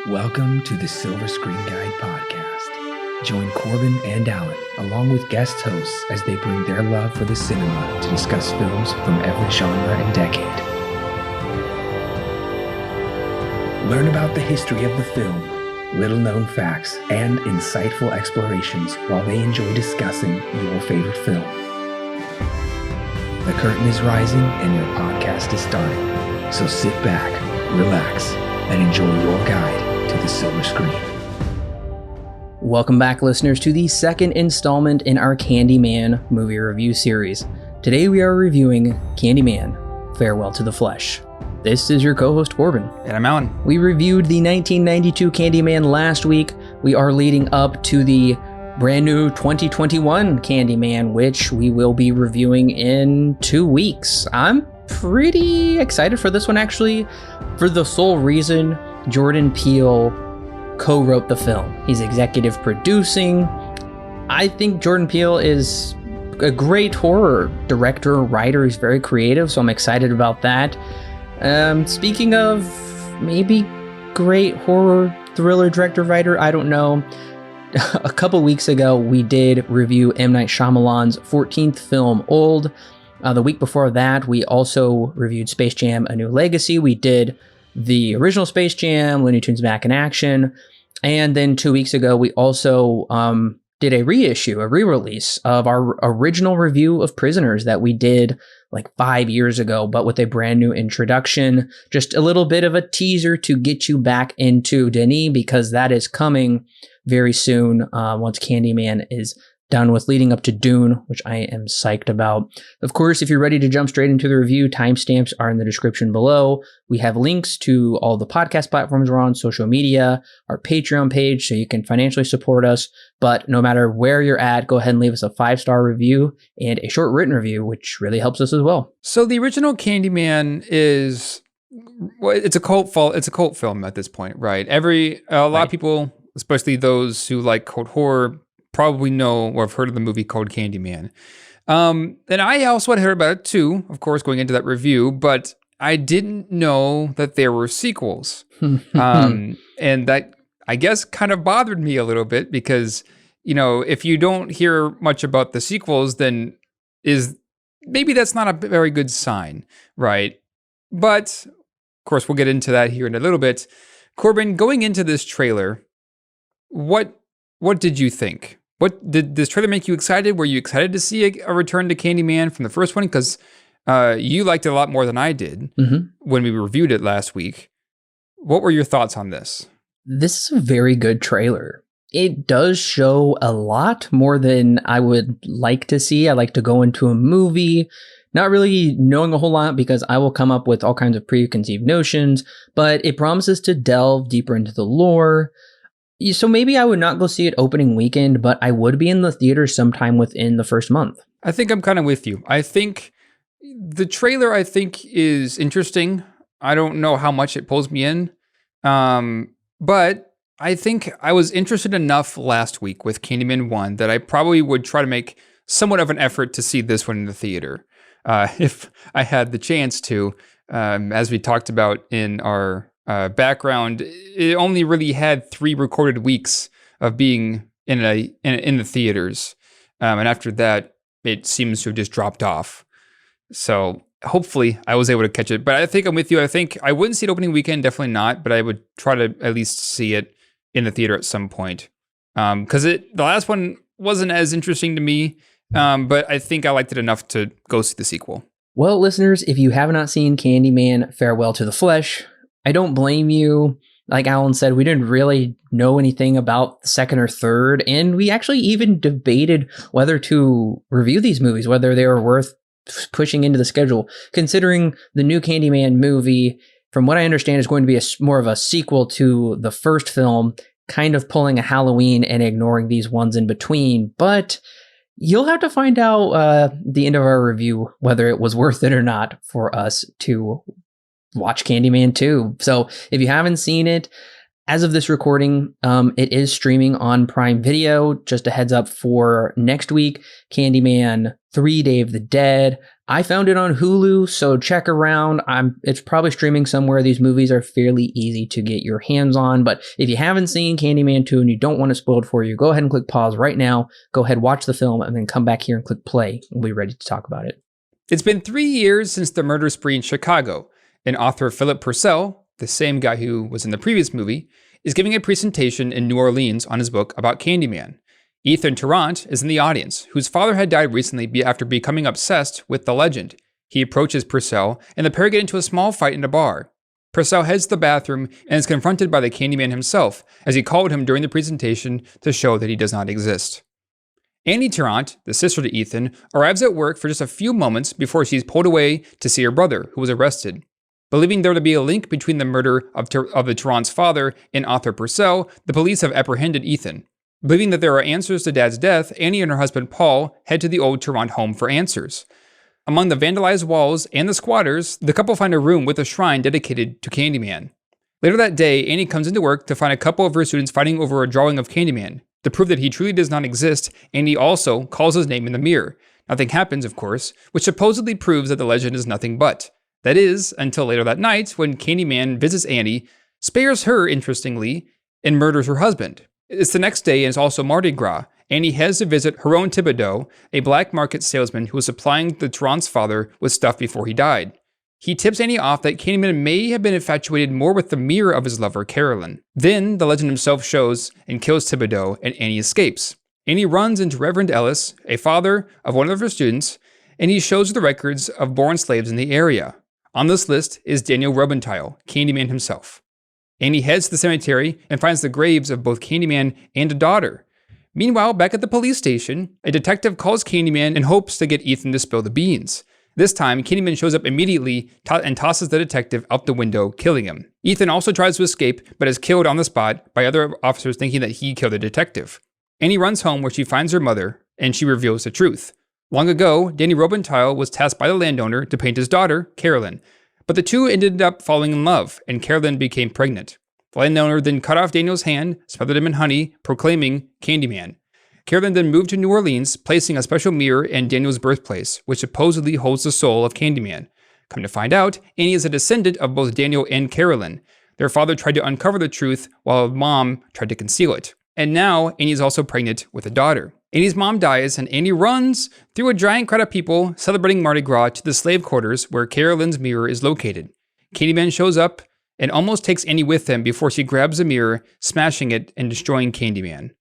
Welcome to the Silver Screen Guide podcast. Join Corbin and Allen, along with guest hosts, as they bring their love for the cinema to discuss films from every genre and decade. Learn about the history of the film, little-known facts, and insightful explorations while they enjoy discussing your favorite film. The curtain is rising and your podcast is starting, so sit back, relax, and enjoy your guide to the silver screen. Welcome back, listeners, to the second installment in our Candyman movie review series. Today we are reviewing Candyman, Farewell to the Flesh. This is your co-host Corbin. And I'm Allen. We reviewed the 1992 Candyman last week. We are leading up to the brand new 2021 Candyman, which we will be reviewing in 2 weeks. I'm pretty excited for this one, actually, for the sole reason Jordan Peele co-wrote the film. He's executive producing. I think Jordan Peele is a great horror director, writer. He's very creative, so I'm excited about that. Speaking of maybe great horror thriller director, writer, I don't know. A couple weeks ago, we did review M. Night Shyamalan's 14th film, Old. The week before that, we also reviewed Space Jam: A New Legacy. We did the original Space Jam, Looney Tunes Back in Action. And then 2 weeks ago, we also did a reissue, a re-release of our original review of Prisoners that we did like 5 years ago, but with a brand new introduction. Just a little bit of a teaser to get you back into Denis, because that is coming very soon once Candyman is done with, leading up to Dune, which I am psyched about. Of course, if you're ready to jump straight into the review, timestamps are in the description below. We have links to all the podcast platforms we're on, social media, our Patreon page, so you can financially support us. But no matter where you're at, go ahead and leave us a 5-star review and a short written review, which really helps us as well. So the original Candyman is, well, it's a cult film at this point, right? A lot of people, especially those who like cult horror, probably know or have heard of the movie called Candyman. And I also had heard about it too, of course, going into that review, but I didn't know that there were sequels. And that, I guess, kind of bothered me a little bit because, you know, if you don't hear much about the sequels, then maybe that's not a very good sign, right? But, of course, we'll get into that here in a little bit. Corbin, going into this trailer, what did you think? What did this trailer make you excited? Were you excited to see a return to Candyman from the first one? Because you liked it a lot more than I did when we reviewed it last week. What were your thoughts on this? This is a very good trailer. It does show a lot more than I would like to see. I like to go into a movie not really knowing a whole lot because I will come up with all kinds of preconceived notions, but it promises to delve deeper into the lore. So maybe I would not go see it opening weekend, but I would be in the theater sometime within the first month. I think I'm kind of with you. I think the trailer, is interesting. I don't know how much it pulls me in. But I think I was interested enough last week with Candyman 1 that I probably would try to make somewhat of an effort to see this one in the theater. If I had the chance to, as we talked about in our background, it only really had 3 recorded weeks of being in the theaters, and after that, it seems to have just dropped off. So hopefully, I was able to catch it. But I think I'm with you. I think I wouldn't see it opening weekend, definitely not. But I would try to at least see it in the theater at some point, because the last one wasn't as interesting to me. But I think I liked it enough to go see the sequel. Well, listeners, if you have not seen Candyman: Farewell to the Flesh, I don't blame you. Like Alan said, we didn't really know anything about the second or third, and we actually even debated whether to review these movies, whether they were worth pushing into the schedule, considering the new Candyman movie, from what I understand, is going to be more of a sequel to the first film, kind of pulling a Halloween and ignoring these ones in between. But you'll have to find out the end of our review whether it was worth it or not for us to watch Candyman 2. So if you haven't seen it, as of this recording, it is streaming on Prime Video. Just a heads up for next week, Candyman 3, Day of the Dead. I found it on Hulu, so check around. It's probably streaming somewhere. These movies are fairly easy to get your hands on, but if you haven't seen Candyman 2 and you don't want it spoiled for you, go ahead and click pause right now. Go ahead, watch the film, and then come back here and click play. We'll be ready to talk about it. It's been 3 years since the murder spree in Chicago, and author Philip Purcell, the same guy who was in the previous movie, is giving a presentation in New Orleans on his book about Candyman. Ethan Tarrant is in the audience, whose father had died recently after becoming obsessed with the legend. He approaches Purcell, and the pair get into a small fight in a bar. Purcell heads to the bathroom and is confronted by the Candyman himself, as he called him during the presentation to show that he does not exist. Annie Tarrant, the sister to Ethan, arrives at work for just a few moments before she's pulled away to see her brother, who was arrested. Believing there to be a link between the murder of the Tarrant's father and author Purcell, the police have apprehended Ethan. Believing that there are answers to Dad's death, Annie and her husband Paul head to the old Tarrant home for answers. Among the vandalized walls and the squatters, the couple find a room with a shrine dedicated to Candyman. Later that day, Annie comes into work to find a couple of her students fighting over a drawing of Candyman. To prove that he truly does not exist, Annie also calls his name in the mirror. Nothing happens, of course, which supposedly proves that the legend is nothing but. That is, until later that night, when Candyman visits Annie, spares her, interestingly, and murders her husband. It's the next day, and it's also Mardi Gras. Annie heads to visit Huron Thibodeau, a black market salesman who was supplying the Tarrant's father with stuff before he died. He tips Annie off that Candyman may have been infatuated more with the mirror of his lover, Carolyn. Then, the legend himself shows and kills Thibodeau, and Annie escapes. Annie runs into Reverend Ellis, a father of one of her students, and he shows her the records of born slaves in the area. On this list is Daniel Robentile, Candyman himself. Annie heads to the cemetery and finds the graves of both Candyman and a daughter. Meanwhile, back at the police station, a detective calls Candyman and hopes to get Ethan to spill the beans. This time, Candyman shows up immediately and tosses the detective out the window, killing him. Ethan also tries to escape, but is killed on the spot by other officers thinking that he killed the detective. Annie runs home where she finds her mother, and she reveals the truth. Long ago, Danny Robentile was tasked by the landowner to paint his daughter, Carolyn. But the two ended up falling in love, and Carolyn became pregnant. The landowner then cut off Daniel's hand, smothered him in honey, proclaiming Candyman. Carolyn then moved to New Orleans, placing a special mirror in Daniel's birthplace, which supposedly holds the soul of Candyman. Come to find out, Annie is a descendant of both Daniel and Carolyn. Their father tried to uncover the truth, while mom tried to conceal it. And now, Annie is also pregnant with a daughter. Annie's mom dies, and Annie runs through a giant crowd of people celebrating Mardi Gras to the slave quarters where Carolyn's mirror is located. Candyman shows up and almost takes Annie with him before she grabs the mirror, smashing it and destroying Candyman.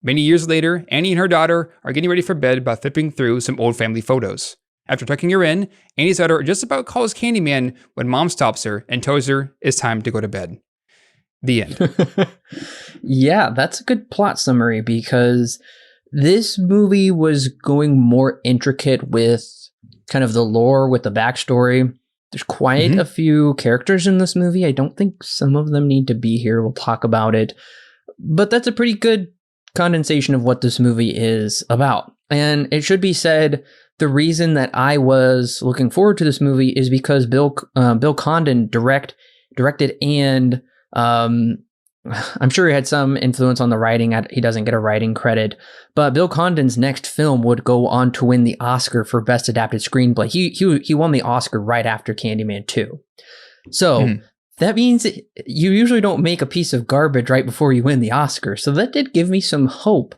Many years later, Annie and her daughter are getting ready for bed by flipping through some old family photos. After tucking her in, Annie's daughter just about calls Candyman when mom stops her and tells her it's time to go to bed. The end. Yeah, that's a good plot summary because this movie was going more intricate with kind of the lore, with the backstory. There's quite a few characters in this movie. I don't think some of them need to be here. We'll talk about it. But that's a pretty good condensation of what this movie is about. And it should be said, the reason that I was looking forward to this movie is because Bill Condon directed and I'm sure he had some influence on the writing. He doesn't get a writing credit, but Bill Condon's next film would go on to win the Oscar for Best Adapted Screenplay. He won the Oscar right after Candyman 2. So that means you usually don't make a piece of garbage right before you win the Oscar. So that did give me some hope.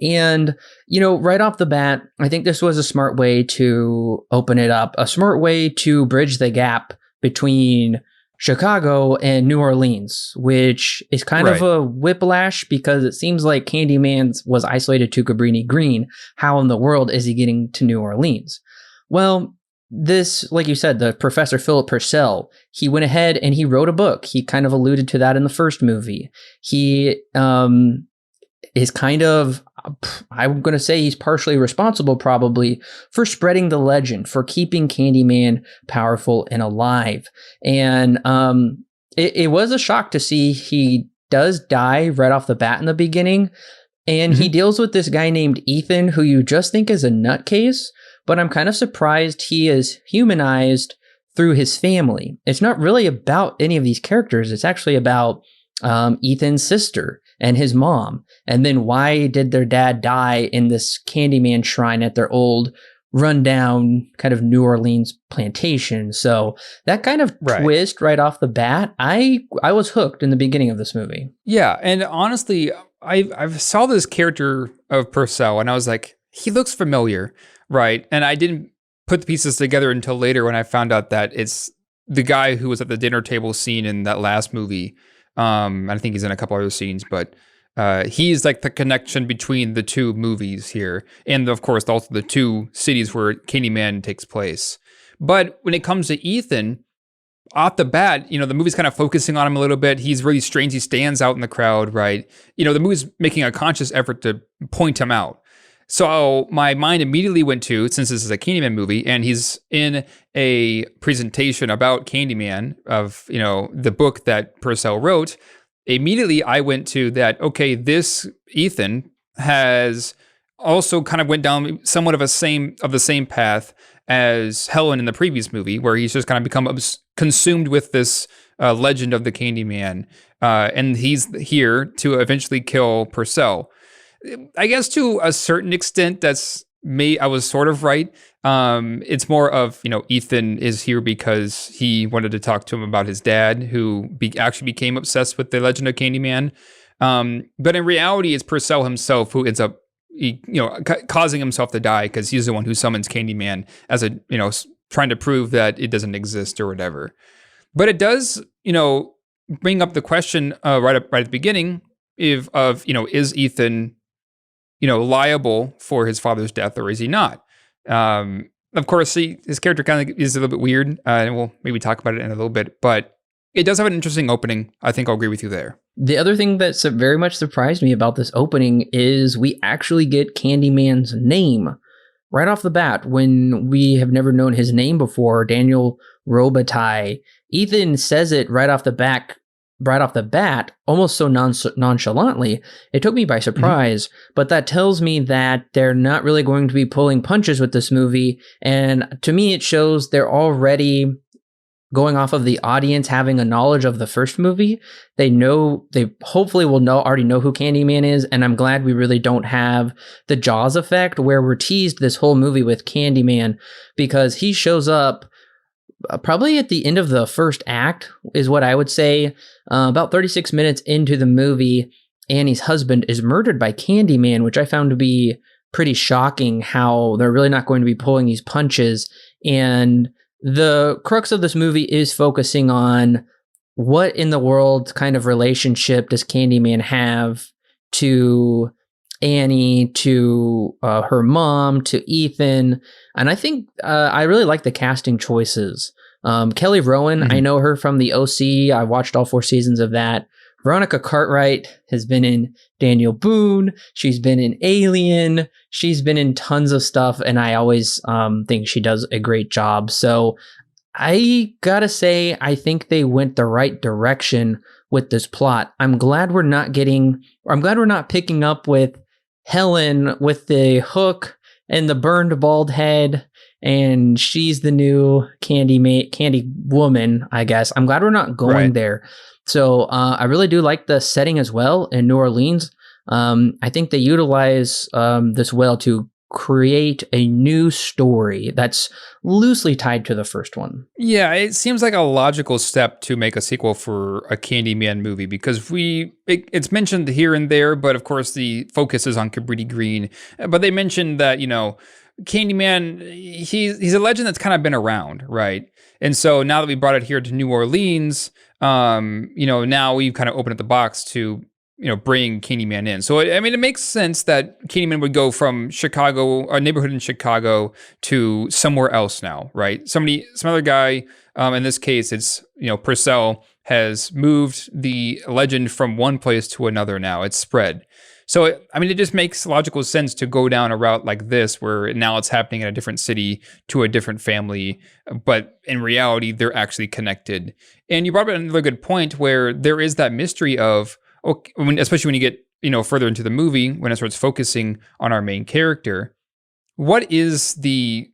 And, you know, right off the bat, I think this was a smart way to open it up, a smart way to bridge the gap between Chicago and New Orleans, which is kind of a whiplash because it seems like Candyman was isolated to Cabrini Green. How in the world is he getting to New Orleans? Well, this, like you said, the Professor Philip Purcell, he went ahead and he wrote a book. He kind of alluded to that in the first movie. He is kind of, I'm going to say he's partially responsible probably for spreading the legend, for keeping Candyman powerful and alive. And it was a shock to see he does die right off the bat in the beginning. And he deals with this guy named Ethan, who you just think is a nutcase, but I'm kind of surprised he is humanized through his family. It's not really about any of these characters. It's actually about Ethan's sister and his mom. And then why did their dad die in this Candyman shrine at their old rundown kind of New Orleans plantation. So that kind of twist right off the bat, I was hooked in the beginning of this movie. Yeah, and honestly, I saw this character of Purcell, and I was like, he looks familiar, right? And I didn't put the pieces together until later when I found out that it's the guy who was at the dinner table scene in that last movie. I think he's in a couple other scenes, but he's like the connection between the two movies here, and of course also the two cities where Candyman takes place. But when it comes to Ethan, off the bat, the movie's kind of focusing on him a little bit. He's really strange. He stands out in the crowd, right? The movie's making a conscious effort to point him out. So my mind immediately went to, since this is a Candyman movie, and he's in a presentation about Candyman of, the book that Purcell wrote, immediately I went to that, okay, this Ethan has also kind of went down somewhat of the same path as Helen in the previous movie, where he's just kind of become consumed with this legend of the Candyman, and he's here to eventually kill Purcell. I guess to a certain extent, I was sort of right. It's more of, Ethan is here because he wanted to talk to him about his dad, who actually became obsessed with the legend of Candyman. But in reality, it's Purcell himself who ends up, causing himself to die because he's the one who summons Candyman as trying to prove that it doesn't exist or whatever. But it does, bring up the question right at the beginning is Ethan, liable for his father's death, or is he not? Of course, his character kind of is a little bit weird, and we'll maybe talk about it in a little bit, but it does have an interesting opening. I think I'll agree with you there. The other thing that very much surprised me about this opening is we actually get Candyman's name right off the bat when we have never known his name before, Daniel Robitaille. Ethan says it right off the bat, almost so nonchalantly. It took me by surprise, but that tells me that they're not really going to be pulling punches with this movie. And to me, it shows they're already going off of the audience having a knowledge of the first movie. They hopefully will already know who Candyman is. And I'm glad we really don't have the Jaws effect where we're teased this whole movie with Candyman, because he shows up probably at the end of the first act is what I would say, about 36 minutes into the movie. Annie's husband is murdered by Candyman, which I found to be pretty shocking, how they're really not going to be pulling these punches. And the crux of this movie is focusing on what in the world kind of relationship does Candyman have to Annie, to her mom, to Ethan. And I think I really like the casting choices. Kelly Rowan, I know her from the OC. I watched all 4 seasons of that. Veronica Cartwright has been in Daniel Boone. She's been in Alien. She's been in tons of stuff, and I always think she does a great job. So I gotta say, I think they went the right direction with this plot. I'm glad we're not picking up with Helen with the hook and the burned bald head, and she's the new Candy woman, I guess. I'm glad we're not going there. So I really do like the setting as well in New Orleans. I think they utilize this well to create a new story that's loosely tied to the first one. Yeah, it seems like a logical step to make a sequel for a Candyman movie, because it's mentioned here and there, but of course the focus is on Cabrini Green. But they mentioned that, Candyman, he's a legend that's kind of been around, right? And so now that we brought it here to New Orleans, now we've kind of opened up the box to bring Candyman in. So, it makes sense that Candyman would go from Chicago, a neighborhood in Chicago, to somewhere else now, right? Some other guy, in this case, it's, Purcell has moved the legend from one place to another now. It's spread. So, it just makes logical sense to go down a route like this, where now it's happening in a different city to a different family, but in reality, they're actually connected. And you brought up another good point where there is that mystery of, especially when you get further into the movie, when it starts focusing on our main character, what is the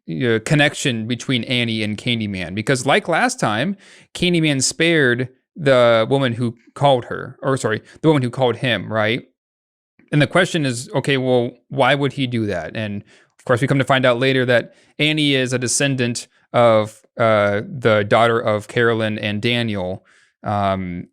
connection between Annie and Candyman? Because like last time, Candyman spared the woman who called him, right? And the question is, okay, well, why would he do that? And Of course, we come to find out later that Annie is a descendant of the daughter of Carolyn and Daniel. And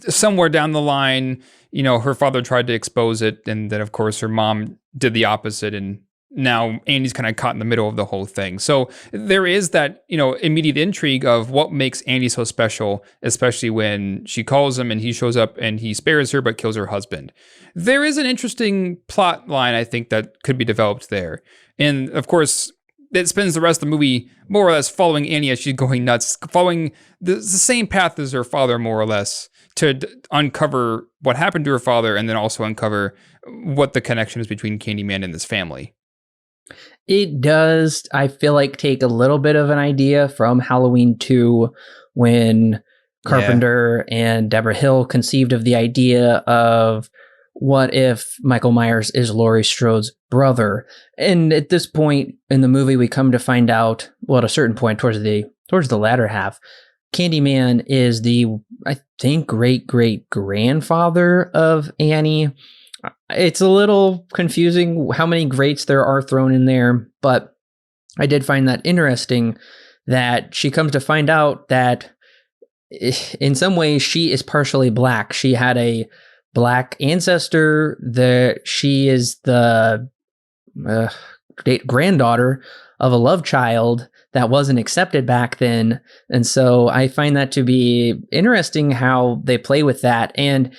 somewhere down the line, her father tried to expose it. And then, of course, her mom did the opposite. And now Annie's kind of caught in the middle of the whole thing. So there is that, immediate intrigue of what makes Annie so special, especially when she calls him and he shows up and he spares her but kills her husband. There is an interesting plot line, I think, that could be developed there. And of course, it spends the rest of the movie more or less following Annie as she's going nuts, following the same path as her father, more or less, to uncover what happened to her father and then also uncover what the connection is between Candyman and this family. It does, I feel like, take a little bit of an idea from Halloween 2 when Carpenter and Deborah Hill conceived of the idea of what if Michael Myers is Laurie Strode's brother. And at this point in the movie, we come to find out, well, at a certain point towards the latter half, Candyman is the, I think, great-great-grandfather of Annie. It's a little confusing how many greats there are thrown in there, but I did find that interesting that she comes to find out that in some ways she is partially black. She had a black ancestor, that she is the granddaughter of a love child that wasn't accepted back then. And so I find that to be interesting how they play with that. And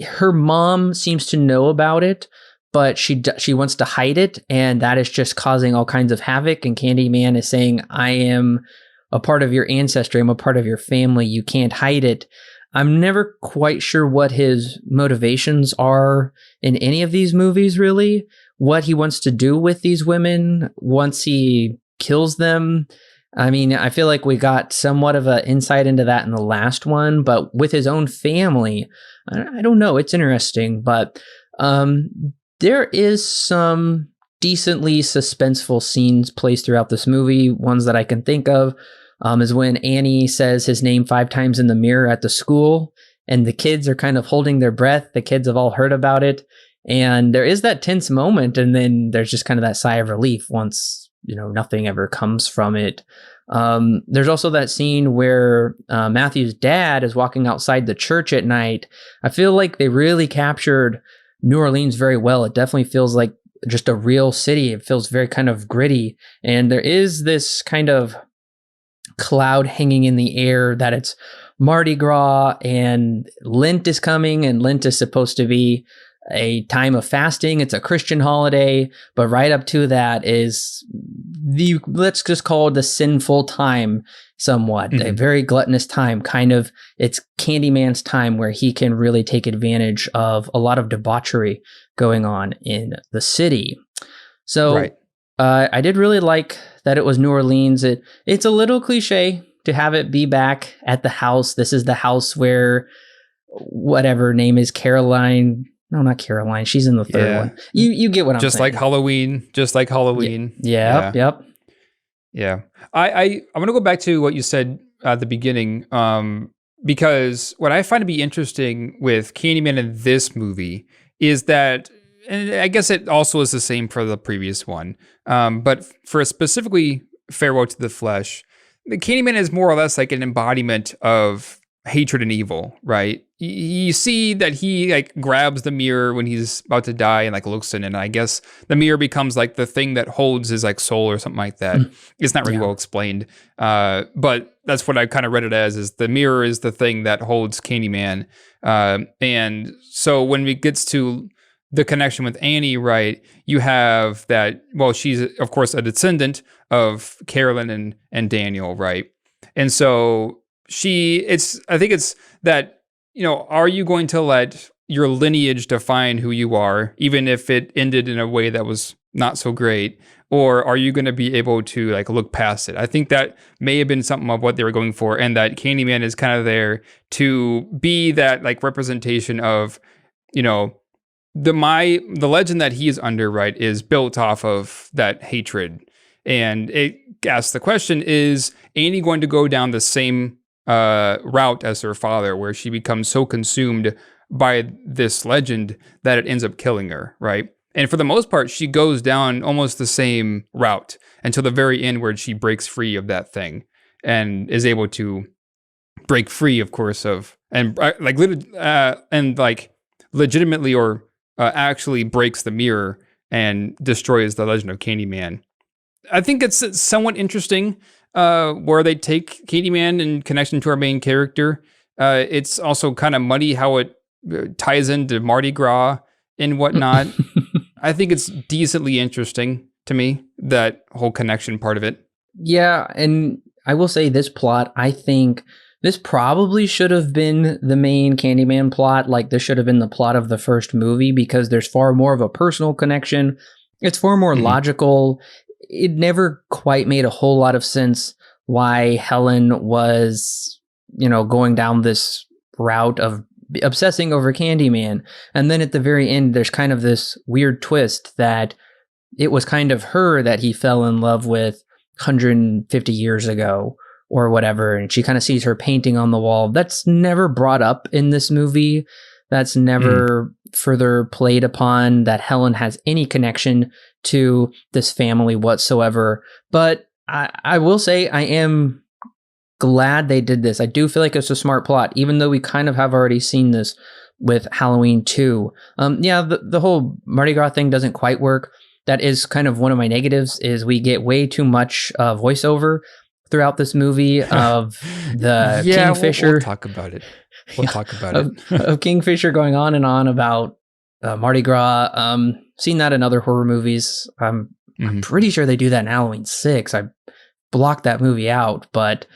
her mom seems to know about it, but she wants to hide it, and that is just causing all kinds of havoc. And Candyman is saying, I am a part of your ancestry. I'm a part of your family. You can't hide it. I'm never quite sure what his motivations are in any of these movies, really. What he wants to do with these women once he kills them. I mean, I feel like we got somewhat of an insight into that in the last one, but with his own family, I don't know. It's interesting, but there is some decently suspenseful scenes placed throughout this movie. Ones that I can think of is when Annie says his name 5 times in the mirror at the school, and the kids are kind of holding their breath. The kids have all heard about it, and there is that tense moment, and then there's just kind of that sigh of relief once nothing ever comes from it. There's also that scene where Matthew's dad is walking outside the church at night. I feel like they really captured New Orleans very well. It definitely feels like just a real city. It feels very kind of gritty. And there is this kind of cloud hanging in the air that it's Mardi Gras and Lent is coming, and Lent is supposed to be a time of fasting. It's a Christian holiday, but right up to that is let's just call it the sinful time somewhat, a very gluttonous time. Kind of, it's Candyman's time where he can really take advantage of a lot of debauchery going on in the city. So I did really like that it was New Orleans. It's a little cliche to have it be back at the house. This is the house where whatever name is Caroline. No, not Caroline. She's in the third one. You get what I'm saying. Just like Halloween. Yep. Yeah. I want to go back to what you said at the beginning, because what I find to be interesting with Candyman in this movie is that, and I guess it also is the same for the previous one, but for specifically Farewell to the Flesh, the Candyman is more or less like an embodiment of hatred and evil, right? You see that he grabs the mirror when he's about to die and looks in it, and I guess the mirror becomes the thing that holds his soul or something like that. It's not really well explained, but that's what I kind of read it as, is the mirror is the thing that holds Candyman. And so when it gets to the connection with Annie, right, you have that, well, she's of course a descendant of Carolyn and Daniel, right? And so I think it's that, are you going to let your lineage define who you are, even if it ended in a way that was not so great? Or are you going to be able to look past it? I think that may have been something of what they were going for, and that Candyman is kind of there to be that representation of, the legend that he is under, right, is built off of that hatred. And it asks the question, is Annie going to go down the same route as her father, where she becomes so consumed by this legend that it ends up killing her, right? And for the most part, she goes down almost the same route until the very end where she breaks free of that thing and is able to break free, of course, legitimately or actually breaks the mirror and destroys the Legend of Candyman. I think it's somewhat interesting where they take Candyman in connection to our main character. It's also kind of muddy how it ties into Mardi Gras and whatnot. I think it's decently interesting to me, that whole connection part of it. Yeah, and I will say this plot, I think this probably should have been the main Candyman plot. Like, this should have been the plot of the first movie because there's far more of a personal connection. It's far more logical. It never quite made a whole lot of sense why Helen was, going down this route of obsessing over Candyman. And then at the very end, there's kind of this weird twist that it was kind of her that he fell in love with 150 years ago or whatever. And she kind of sees her painting on the wall. That's never brought up in this movie. That's never further played upon, that Helen has any connection to this family whatsoever. But I will say I am glad they did this. I do feel like it's a smart plot, even though we kind of have already seen this with Halloween 2. The whole Mardi Gras thing doesn't quite work. That is kind of one of my negatives, is we get way too much voiceover throughout this movie of the Kingfisher. We'll talk about it. Of Kingfisher going on and on about Mardi Gras. Seen that in other horror movies. I'm pretty sure they do that in Halloween 6. I blocked that movie out, but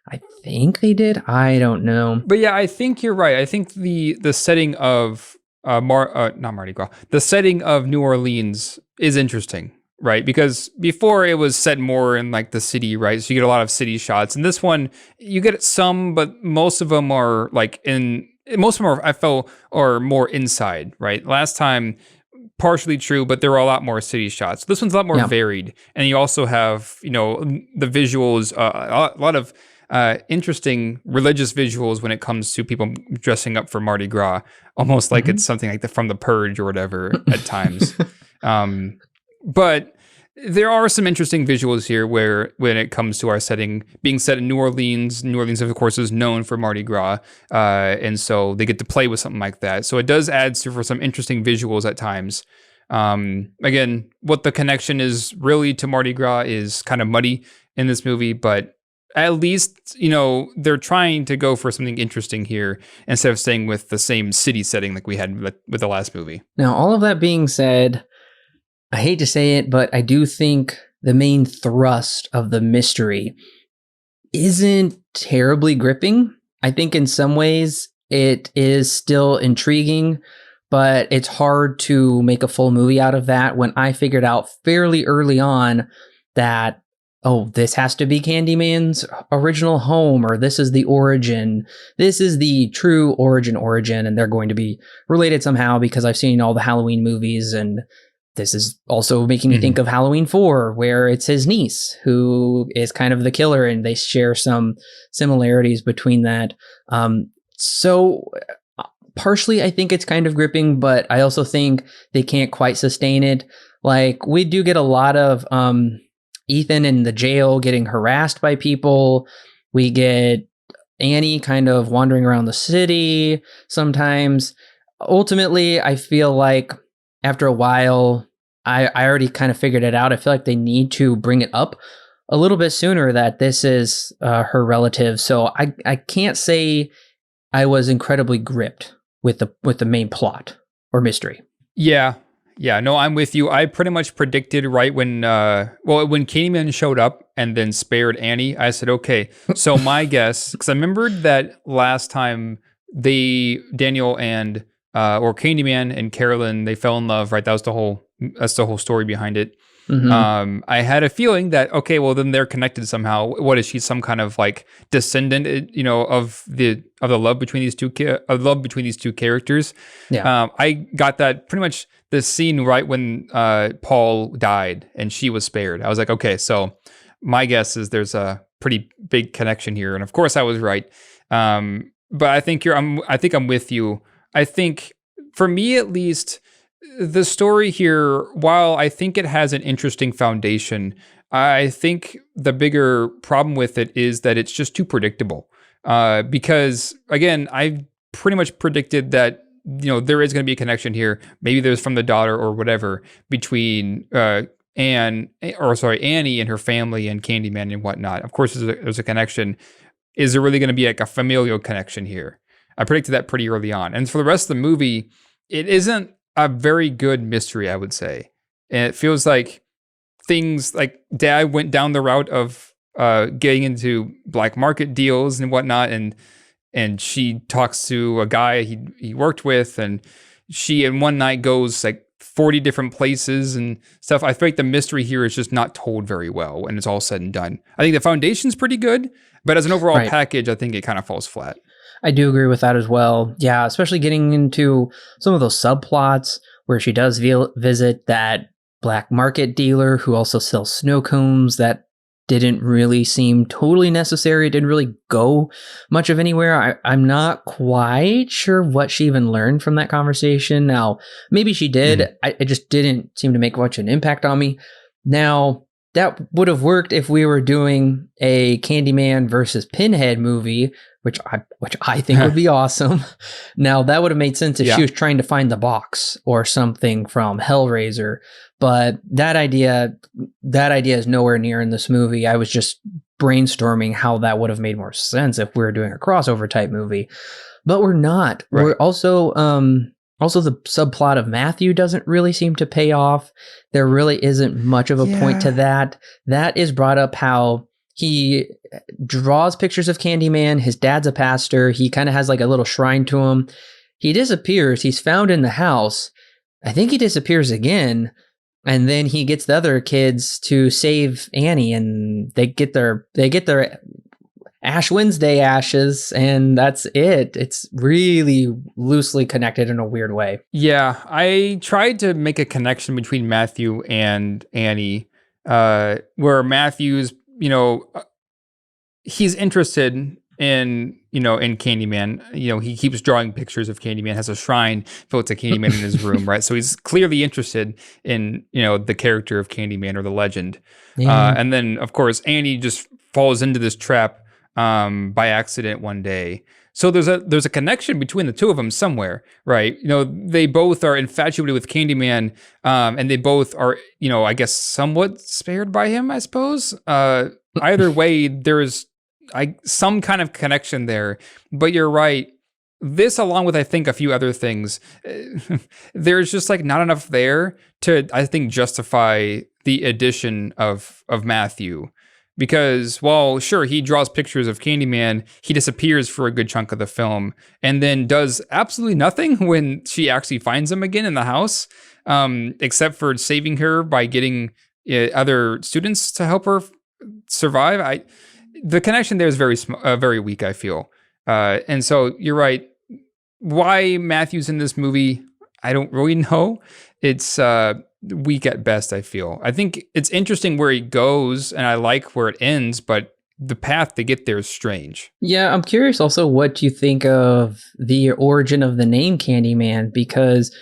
I think they did. I don't know. But yeah, I think you're right. I think the setting of not Mardi Gras, the setting of New Orleans is interesting, right? Because before it was set more in like the city, right? So you get a lot of city shots. And this one, you get some, but most of them are I felt, are more inside, right? Last time, partially true, but there were a lot more city shots. This one's a lot more varied. And you also have, the visuals, a lot of interesting religious visuals when it comes to people dressing up for Mardi Gras, almost like it's something like from The Purge or whatever at times. But there are some interesting visuals here where, when it comes to our setting being set in New Orleans, of course, is known for Mardi Gras. And so they get to play with something like that. So it does add for some interesting visuals at times. Again, what the connection is really to Mardi Gras is kind of muddy in this movie, but at least, they're trying to go for something interesting here instead of staying with the same city setting like we had with the last movie. Now, all of that being said, I hate to say it, but I do think the main thrust of the mystery isn't terribly gripping. I think in some ways it is still intriguing, but it's hard to make a full movie out of that when I figured out fairly early on that, this has to be Candyman's original home, or this is the origin. This is the true origin, and they're going to be related somehow because I've seen all the Halloween movies, and this is also making me think of Halloween 4, where it's his niece who is kind of the killer, and they share some similarities between that. So partially, I think it's kind of gripping, but I also think they can't quite sustain it. Like, we do get a lot of Ethan in the jail getting harassed by people. We get Annie kind of wandering around the city sometimes. Ultimately, I feel like after a while, I already kind of figured it out. I feel like they need to bring it up a little bit sooner that this is her relative. So I can't say I was incredibly gripped with the main plot or mystery. Yeah, no, I'm with you. I pretty much predicted right when Candyman showed up and then spared Annie, I said, okay, so my guess, because I remembered that last time Daniel and or Candyman and Carolyn, they fell in love, right? That's the whole story behind it. I had a feeling that, okay, well then they're connected somehow. What is she, some kind of like descendant, of the love between these two characters? Yeah. I got that pretty much the scene right when Paul died and she was spared. I was like, okay, so my guess is there's a pretty big connection here, and of course I was right. But I think I'm with you. I think for me at least, the story here, while I think it has an interesting foundation, I think the bigger problem with it is that it's just too predictable. Because again, I pretty much predicted that there is going to be a connection here. Maybe there's from the daughter or whatever between Annie and her family and Candyman and whatnot. Of course, there's a connection. Is there really going to be like a familial connection here? I predicted that pretty early on. And for the rest of the movie, it isn't a very good mystery, I would say. And it feels like things like Dad went down the route of getting into black market deals and whatnot, and she talks to a guy he worked with, and she in one night goes like 40 different places and stuff. I feel like the mystery here is just not told very well when it's all said and done. I think the foundation's pretty good, but as an overall package, I think it kind of falls flat. I do agree with that as well. Yeah, especially getting into some of those subplots where she does visit that black market dealer who also sells snow cones. That didn't really seem totally necessary. It didn't really go much of anywhere. I'm not quite sure what she even learned from that conversation. Now, maybe she did. It just didn't seem to make much of an impact on me. Now, that would have worked if we were doing a Candyman versus Pinhead movie, which I think would be awesome. Now, that would have made sense if she was trying to find the box or something from Hellraiser. But that idea is nowhere near in this movie. I was just brainstorming how that would have made more sense if we were doing a crossover type movie. But we're not. Right. We're also the subplot of Matthew doesn't really seem to pay off. There really isn't much of a point to that. That is brought up how he draws pictures of Candyman. His dad's a pastor. He kind of has like a little shrine to him. He disappears. He's found in the house. I think he disappears again. And then he gets the other kids to save Annie, and they get their Ash Wednesday ashes, and that's it. It's really loosely connected in a weird way. Yeah, I tried to make a connection between Matthew and Annie, where Matthew's, he's interested in Candyman. He keeps drawing pictures of Candyman, has a shrine built to Candyman in his room, right? So he's clearly interested in, the character of Candyman or the legend. Yeah. And then, of course, Annie just falls into this trap by accident one day. So there's a connection between the two of them somewhere, right? They both are infatuated with Candyman, and they both are, I guess, somewhat spared by him, I suppose. Either way, there's some kind of connection there. But you're right. This, along with, I think, a few other things, there's just like not enough there to, I think, justify the addition of Matthew. Because while, sure, he draws pictures of Candyman, he disappears for a good chunk of the film and then does absolutely nothing when she actually finds him again in the house, except for saving her by getting other students to help her survive. The connection there is very weak, I feel. And so you're right. Why Matthew's in this movie, I don't really know. It's weak at best, I feel. I think it's interesting where he goes, and I like where it ends, but the path to get there is strange. Yeah, I'm curious also what you think of the origin of the name Candyman, because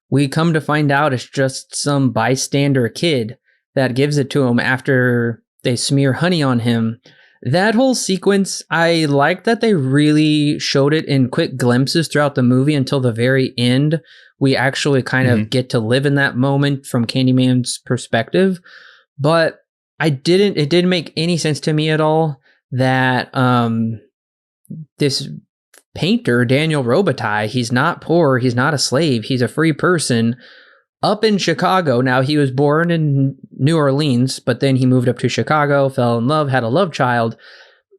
we come to find out it's just some bystander kid that gives it to him after they smear honey on him. That whole sequence, I like that they really showed it in quick glimpses throughout the movie until the very end. We actually kind of get to live in that moment from Candyman's perspective. But it didn't make any sense to me at all that this painter, Daniel Robitaille, he's not poor, he's not a slave, he's a free person up in Chicago. Now, he was born in New Orleans, but then he moved up to Chicago, fell in love, had a love child.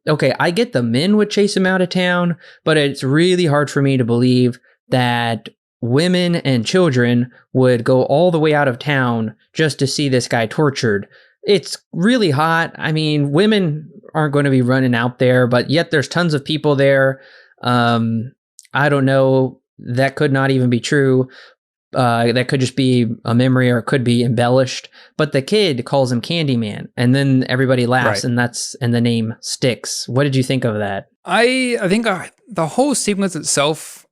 Okay, I get the men would chase him out of town, but it's really hard for me to believe that women and children would go all the way out of town just to see this guy tortured. It's really hot. I mean, women aren't going to be running out there, but yet there's tons of people there. I don't know. That could not even be true. That could just be a memory, or it could be embellished. But the kid calls him Candyman, and then everybody laughs, right, and the name sticks. What did you think of that? I think the whole sequence itself,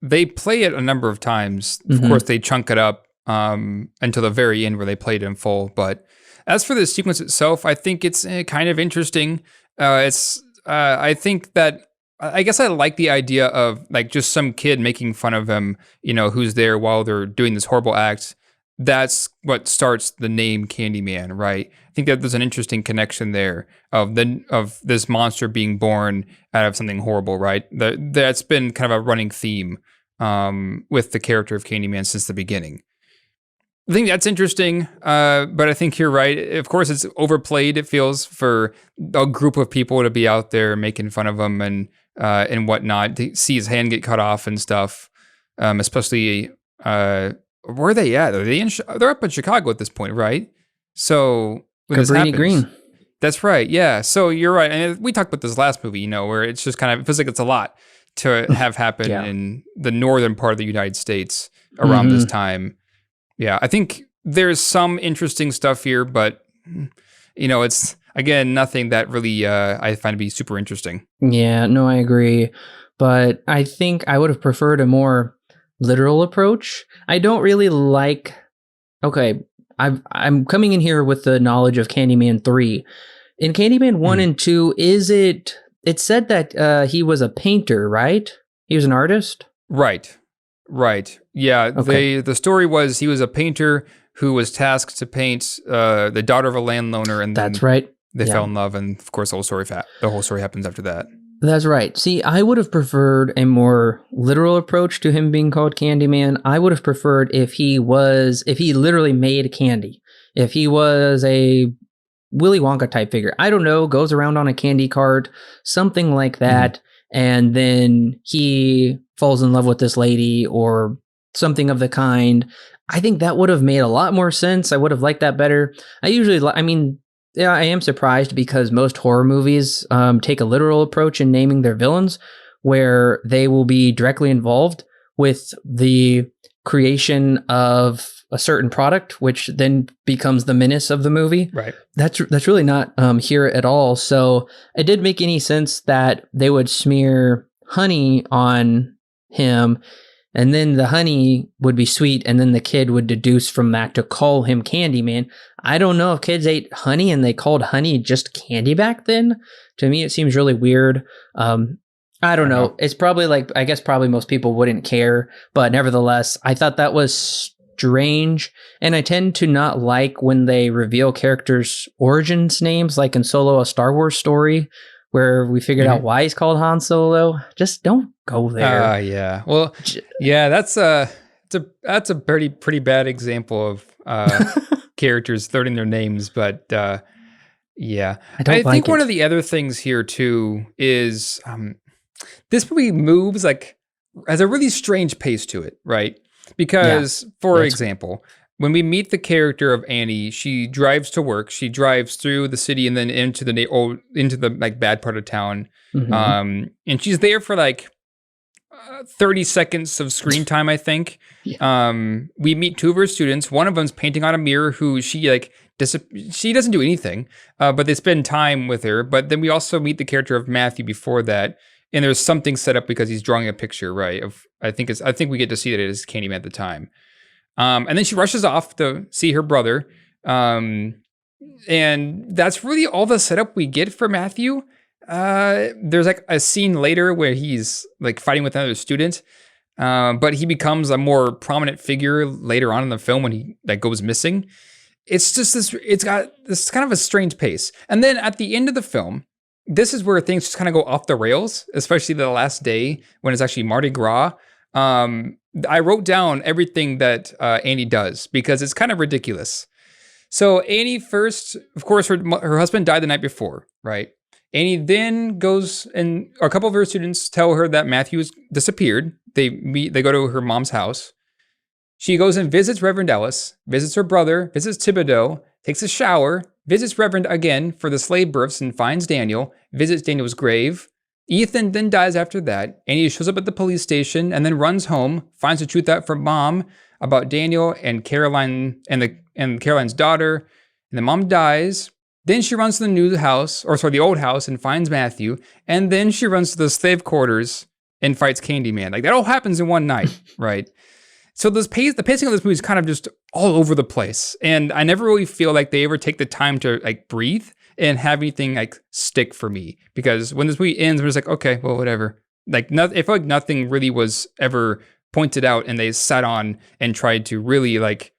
they play it a number of times. Of course, they chunk it up until the very end where they played it in full. But as for the sequence itself, I think it's kind of interesting. I think that I guess I like the idea of like just some kid making fun of him, who's there while they're doing this horrible act. That's what starts the name Candyman, right? I think that there's an interesting connection there of this monster being born out of something horrible, right? That's been kind of a running theme with the character of Candyman since the beginning. I think that's interesting, but I think you're right. Of course, it's overplayed, it feels, for a group of people to be out there making fun of him and whatnot, to see his hand get cut off and stuff, especially... where are they at? They're up in Chicago at this point, right? So when this happens, Green. That's right. Yeah. So you're right. And we talked about this last movie, where it's just kind of, it feels like it's a lot to have happen in the northern part of the United States around this time. Yeah. I think there's some interesting stuff here, but it's again, nothing that really, I find to be super interesting. Yeah, no, I agree. But I think I would have preferred a more literal approach. I don't really like... Okay, I'm coming in here with the knowledge of Candyman 3. In Candyman 1 and 2, it's said that he was a painter, right? He was an artist? Right. Yeah, okay. The story was he was a painter who was tasked to paint the daughter of a landowner, and that's right. They fell in love, and of course the whole story happens after that. That's right. See, I would have preferred a more literal approach to him being called Candyman. I would have preferred if he literally made candy. If he was a Willy Wonka type figure. I don't know, goes around on a candy cart, something like that, and then he falls in love with this lady or something of the kind. I think that would have made a lot more sense. I would have liked that better. Yeah, I am surprised because most horror movies take a literal approach in naming their villains, where they will be directly involved with the creation of a certain product, which then becomes the menace of the movie. Right. That's really not here at all. So it did make any sense that they would smear honey on him, and then the honey would be sweet, and then the kid would deduce from that to call him Candyman. I don't know if kids ate honey and they called honey just candy back then. To me, it seems really weird. I don't know. It's probably I guess probably most people wouldn't care, but nevertheless, I thought that was strange. And I tend to not like when they reveal characters' origins names, like in Solo, a Star Wars story, where we figured out why he's called Han Solo. Just don't go there. Yeah. Well, yeah, that's a pretty bad example of characters learning their names, but yeah. I think one of the other things here too is this movie moves has a really strange pace to it, right? Because, for example, when we meet the character of Annie, she drives to work. She drives through the city and then into the bad part of town. And she's there for 30 seconds of screen time, I think. We meet two of her students. One of them's painting on a mirror who she doesn't do anything, but they spend time with her. But then we also meet the character of Matthew before that. And there's something set up because he's drawing a picture, right? I think we get to see that it is Candyman at the time. And then she rushes off to see her brother. And that's really all the setup we get for Matthew. There's a scene later where he's fighting with another student. But he becomes a more prominent figure later on in the film when he goes missing. It's just it's got this kind of a strange pace. And then at the end of the film, this is where things just kind of go off the rails, especially the last day when it's actually Mardi Gras. I wrote down everything that Annie does because it's kind of ridiculous. So Annie first, of course, her husband died the night before, right? Annie then goes, and a couple of her students tell her that Matthew has disappeared. They go to her mom's house. She goes and visits Reverend Ellis, visits her brother, visits Thibodeau, takes a shower, visits Reverend again for the slave births and finds Daniel, visits Daniel's grave. Ethan then dies after that. Annie shows up at the police station and then runs home, finds the truth out from mom about Daniel and Caroline and Caroline's daughter. And the mom dies. Then she runs to the old house and finds Matthew. And then she runs to the slave quarters and fights Candyman. Like that all happens in one night, right? So the pacing of this movie is kind of just all over the place, and I never really feel like they ever take the time to like breathe and have anything like stick for me. Because when this movie ends, we're just like, okay, well, whatever. Like, I feel like nothing really was ever pointed out, and they sat on and tried to really like,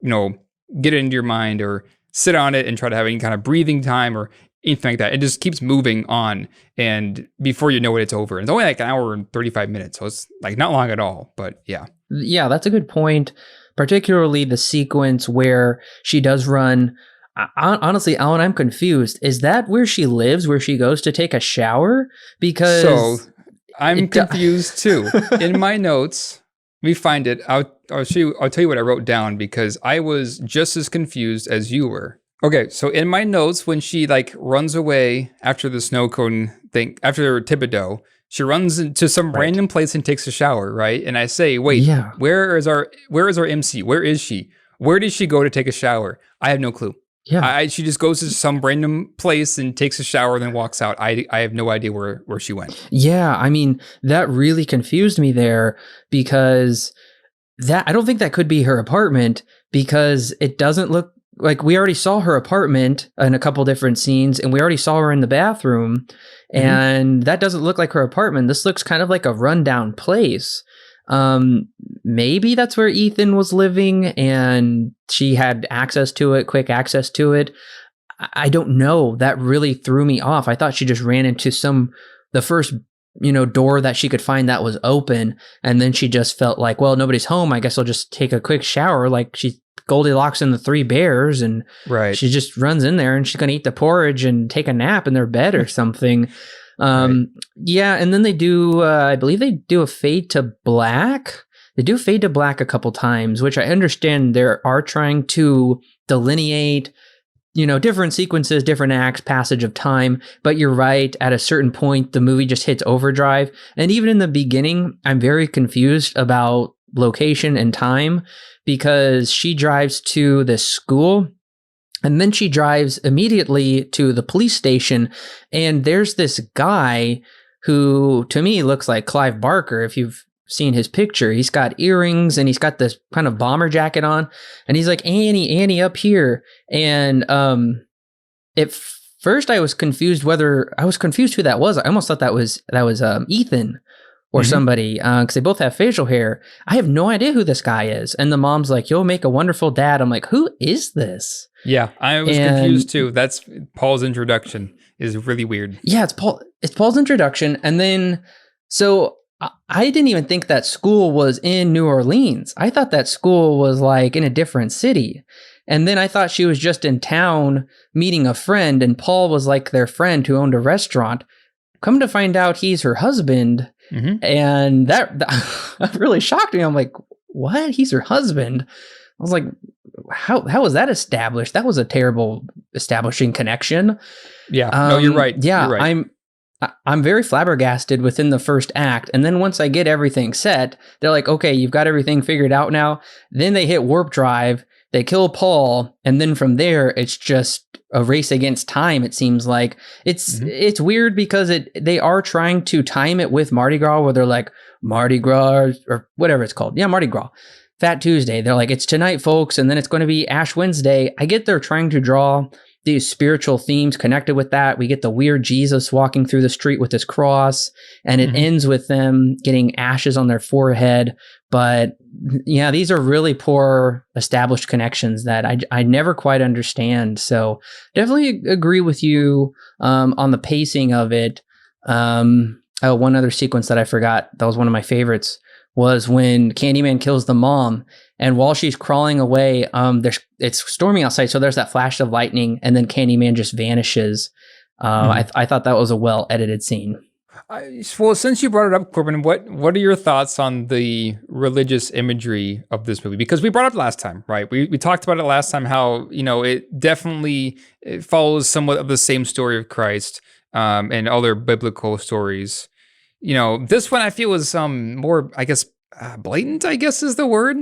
get it into your mind or sit on it and try to have any kind of breathing time or anything like that. It just keeps moving on, and before you know it, it's over. And it's only like an hour and 35 minutes, so it's like not long at all. But yeah. Yeah, that's a good point. Particularly the sequence where she does run. Honestly, Alan, I'm confused. Is that where she lives, where she goes to take a shower? Because I'm confused too. In my notes, we find it. I'll tell you what I wrote down because I was just as confused as you were. Okay, so in my notes, when she like runs away after the snow cone thing, after Thibodeau, she runs into some random place and takes a shower, right? And I say, wait, where is our MC? Where is she? Where did she go to take a shower? I have no clue. Yeah, she just goes to some random place and takes a shower, then walks out. I have no idea where she went. Yeah, I mean, that really confused me there because I don't think that could be her apartment because it doesn't look like we already saw her apartment in a couple different scenes and we already saw her in the bathroom and that doesn't look like her apartment. This looks kind of like a rundown place. Maybe that's where Ethan was living and she had access to it, quick access to it. I don't know. That really threw me off. I thought she just ran into the first, door that she could find that was open. And then she just felt like, well, nobody's home. I guess I'll just take a quick shower. Like she's Goldilocks and the Three Bears. And she just runs in there and she's going to eat the porridge and take a nap in their bed or something. Yeah, and then they do, I believe they do a fade to black. They do fade to black a couple times, which I understand they are trying to delineate, different sequences, different acts, passage of time. But you're right, at a certain point, the movie just hits overdrive. And even in the beginning, I'm very confused about location and time because she drives to this school. And then she drives immediately to the police station, and there's this guy who, to me, looks like Clive Barker. If you've seen his picture, he's got earrings and he's got this kind of bomber jacket on, and he's like, Annie, up here. And at first, I was confused who that was. I almost thought that was Ethan or somebody, because they both have facial hair. I have no idea who this guy is. And the mom's like, "You'll make a wonderful dad." I'm like, who is this? Yeah, I was confused too. That's Paul's introduction is really weird. Yeah, it's Paul's introduction. And then, so I didn't even think that school was in New Orleans. I thought that school was like in a different city. And then I thought she was just in town meeting a friend, and Paul was like their friend who owned a restaurant. Come to find out, he's her husband. And that really shocked me. I'm like, what? He's her husband? I was like, how was that established? That was a terrible establishing connection. Yeah, no, you're right. Yeah, you're right. I'm very flabbergasted within the first act. And then once I get everything set, they're like, okay, you've got everything figured out now. Then they hit warp drive, they kill Paul, and then from there, it's just a race against time, it seems like. It's weird because they are trying to time it with Mardi Gras, where they're like, Mardi Gras, or whatever it's called. Yeah, Mardi Gras. Fat Tuesday. They're like, it's tonight, folks, and then it's going to be Ash Wednesday. I get they're trying to draw these spiritual themes connected with that. We get the weird Jesus walking through the street with his cross, and it ends with them getting ashes on their forehead. But yeah, these are really poor established connections that I never quite understand. So definitely agree with you on the pacing of it. One other sequence that I forgot, that was one of my favorites, was when Candyman kills the mom, and while she's crawling away, it's storming outside, so there's that flash of lightning, and then Candyman just vanishes. I thought that was a well-edited scene. Well, since you brought it up, Corbin, what are your thoughts on the religious imagery of this movie? Because we brought it up last time, right? We talked about it last time, how, it follows somewhat of the same story of Christ and other biblical stories. This one I feel was more, I guess, blatant, I guess is the word,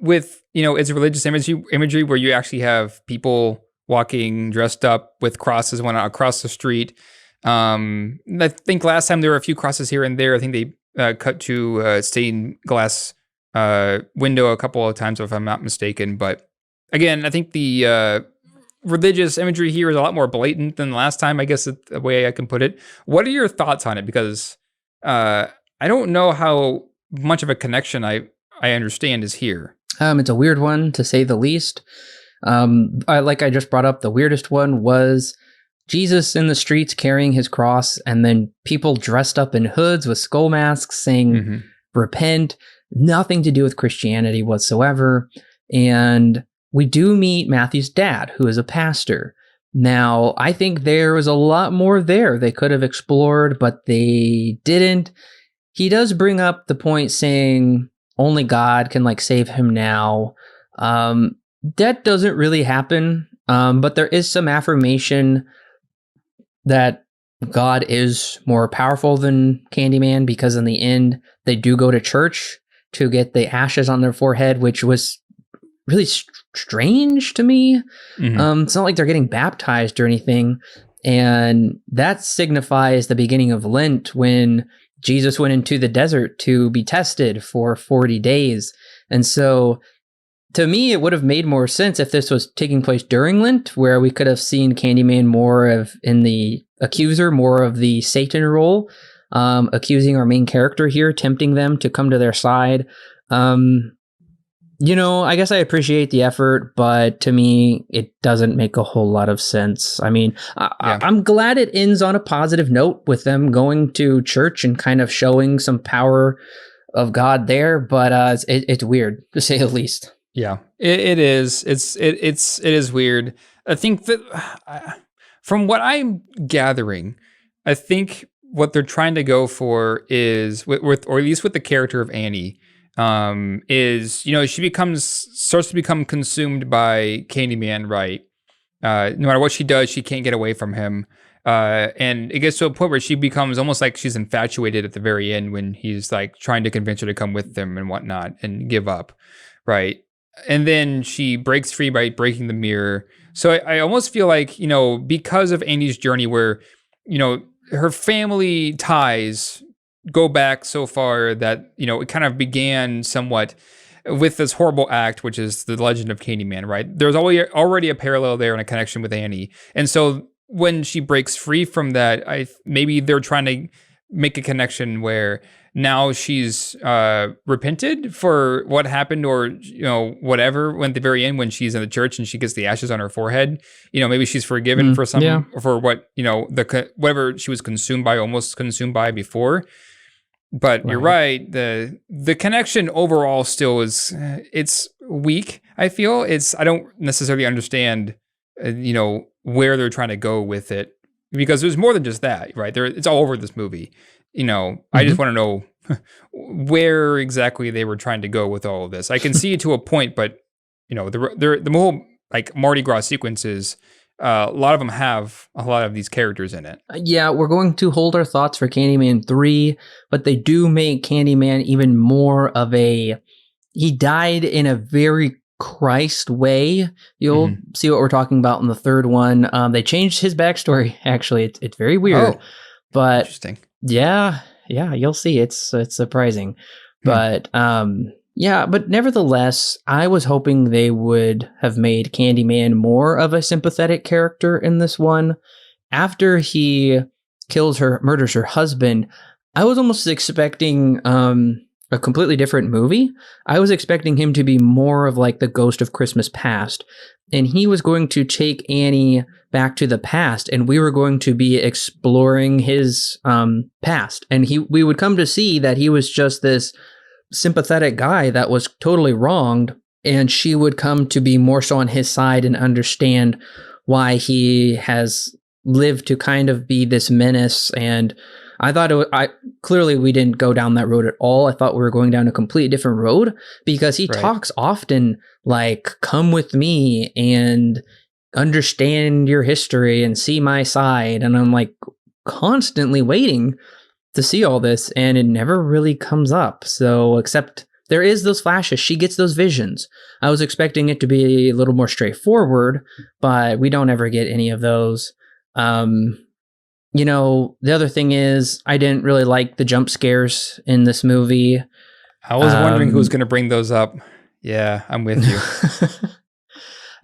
with, its religious imagery where you actually have people walking dressed up with crosses went across the street. I think last time there were a few crosses here and there. I think they cut to stained glass window a couple of times, if I'm not mistaken. But again, I think the religious imagery here is a lot more blatant than last time, I guess is the way I can put it. What are your thoughts on it? Because I don't know how much of a connection I understand is here. It's a weird one, to say the least. Like I just brought up, the weirdest one was Jesus in the streets carrying his cross, and then people dressed up in hoods with skull masks saying, repent. Nothing to do with Christianity whatsoever. And we do meet Matthew's dad, who is a pastor. Now, I think there was a lot more there they could have explored, but they didn't. He does bring up the point saying only God can like save him now. That doesn't really happen, but there is some affirmation that God is more powerful than Candyman, because in the end, they do go to church to get the ashes on their forehead, which was really strange to me. It's not like they're getting baptized or anything. And that signifies the beginning of Lent, when Jesus went into the desert to be tested for 40 days. And so to me, it would have made more sense if this was taking place during Lent, where we could have seen Candyman more of in the accuser, more of the Satan role, accusing our main character here, tempting them to come to their side. I guess I appreciate the effort, but to me, it doesn't make a whole lot of sense. I mean, I'm glad it ends on a positive note with them going to church and kind of showing some power of God there, but it's weird, to say the least. Yeah, it is. It is weird. I think that from what I'm gathering, I think what they're trying to go for is with or at least with the character of Annie, is she starts to become consumed by Candyman, right? No matter what she does, she can't get away from him. And it gets to a point where she becomes almost like she's infatuated at the very end, when he's like trying to convince her to come with them and whatnot and give up, right? And then she breaks free by breaking the mirror. So I almost feel like, because of Annie's journey, where, her family ties go back so far that, it kind of began somewhat with this horrible act, which is the legend of Candyman, right? There's already a parallel there and a connection with Annie. And so when she breaks free from that, maybe they're trying to make a connection where now she's repented for what happened, or whatever. When at the very end, when she's in the church and she gets the ashes on her forehead, maybe she's forgiven for for what whatever she was almost consumed by before. But you're right. The connection overall still is it's weak. I feel I don't necessarily understand where they're trying to go with it, because there's more than just that, right? It's all over this movie. I just want to know where exactly they were trying to go with all of this. I can see it to a point, but the whole like Mardi Gras sequences, a lot of them have a lot of these characters in it. Yeah, we're going to hold our thoughts for Candyman 3, but they do make Candyman even more of he died in a very Christ way. You'll see what we're talking about in the third one. They changed his backstory, actually. It's very weird. But interesting. Yeah, you'll see. It's surprising. But but nevertheless, I was hoping they would have made Candyman more of a sympathetic character in this one. After he murders her husband, I was almost expecting a completely different movie. I was expecting him to be more of like the Ghost of Christmas Past, and he was going to take Annie back to the past, and we were going to be exploring his past, and we would come to see that he was just this sympathetic guy that was totally wronged, and she would come to be more so on his side and understand why he has lived to kind of be this menace. And I thought clearly we didn't go down that road at all. I thought we were going down a completely different road, because he talks often like, come with me and understand your history and see my side. And I'm like constantly waiting to see all this, and it never really comes up. So except there is those flashes. She gets those visions. I was expecting it to be a little more straightforward, but we don't ever get any of those. the other thing is I didn't really like the jump scares in this movie. I was wondering who's going to bring those up. Yeah, I'm with you.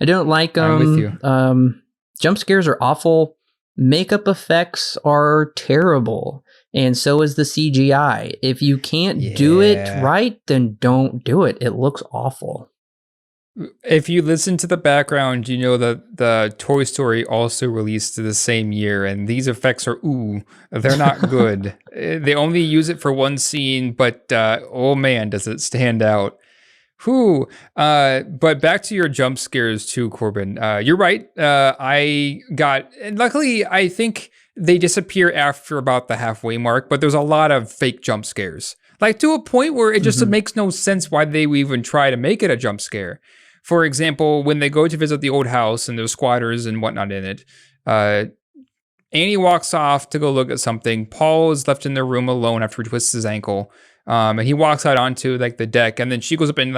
I don't like them. I'm with you. Jump scares are awful. Makeup effects are terrible. And so is the CGI. If you can't do it right, then don't do it. It looks awful. If you listen to the background, you know that the Toy Story also released the same year, and these effects are, they're not good. They only use it for one scene, but oh man, does it stand out. But back to your jump scares too, Corbin. You're right. And luckily, I think they disappear after about the halfway mark, but there's a lot of fake jump scares. Like to a point where it just makes no sense why they would even try to make it a jump scare. For example, when they go to visit the old house and there's squatters and whatnot in it, Annie walks off to go look at something. Paul is left in their room alone after he twists his ankle. And he walks out onto like the deck, and then she goes up and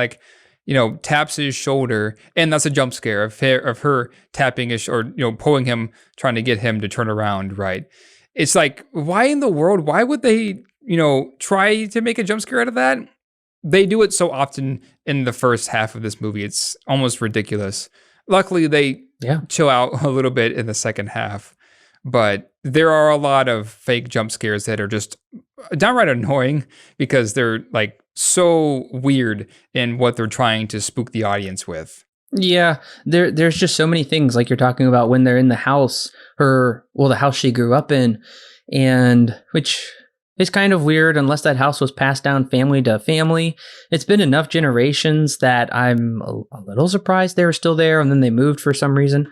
taps his shoulder, and that's a jump scare of her tapping his or pulling him, trying to get him to turn around. Right? It's like, why in the world? Why would they try to make a jump scare out of that? They do it so often in the first half of this movie. It's almost ridiculous. Luckily, they chill out a little bit in the second half. But there are a lot of fake jump scares that are just downright annoying because they're like so weird in what they're trying to spook the audience with. Yeah, there's just so many things like you're talking about when they're in the house, the house she grew up in, and which is kind of weird unless that house was passed down family to family. It's been enough generations that I'm a little surprised they were still there, and then they moved for some reason.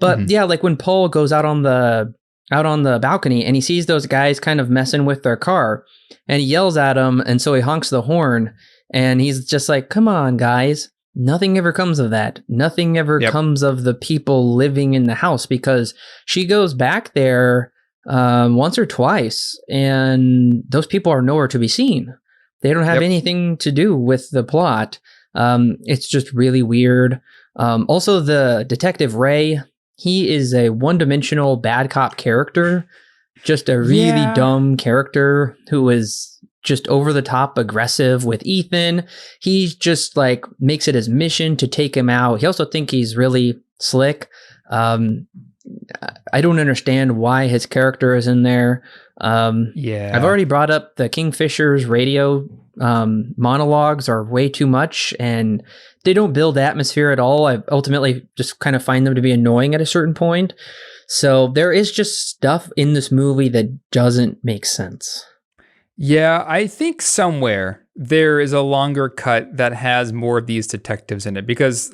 But yeah, like when Paul goes out on the balcony and he sees those guys kind of messing with their car, and he yells at them, and so he honks the horn, and he's just like, "Come on, guys." Nothing ever comes of that. Nothing ever comes of the people living in the house, because she goes back there once or twice, and those people are nowhere to be seen. They don't have anything to do with the plot. It's just really weird. Also, the Detective Ray, he is a one-dimensional bad cop character, just a really dumb character who is just over-the-top aggressive with Ethan. He just like makes it his mission to take him out. He also thinks he's really slick. I don't understand why his character is in there. I've already brought up the Kingfisher's radio monologues are way too much, and they don't build atmosphere at all. I ultimately just kind of find them to be annoying at a certain point. So there is just stuff in this movie that doesn't make sense. Yeah, I think somewhere there is a longer cut that has more of these detectives in it, because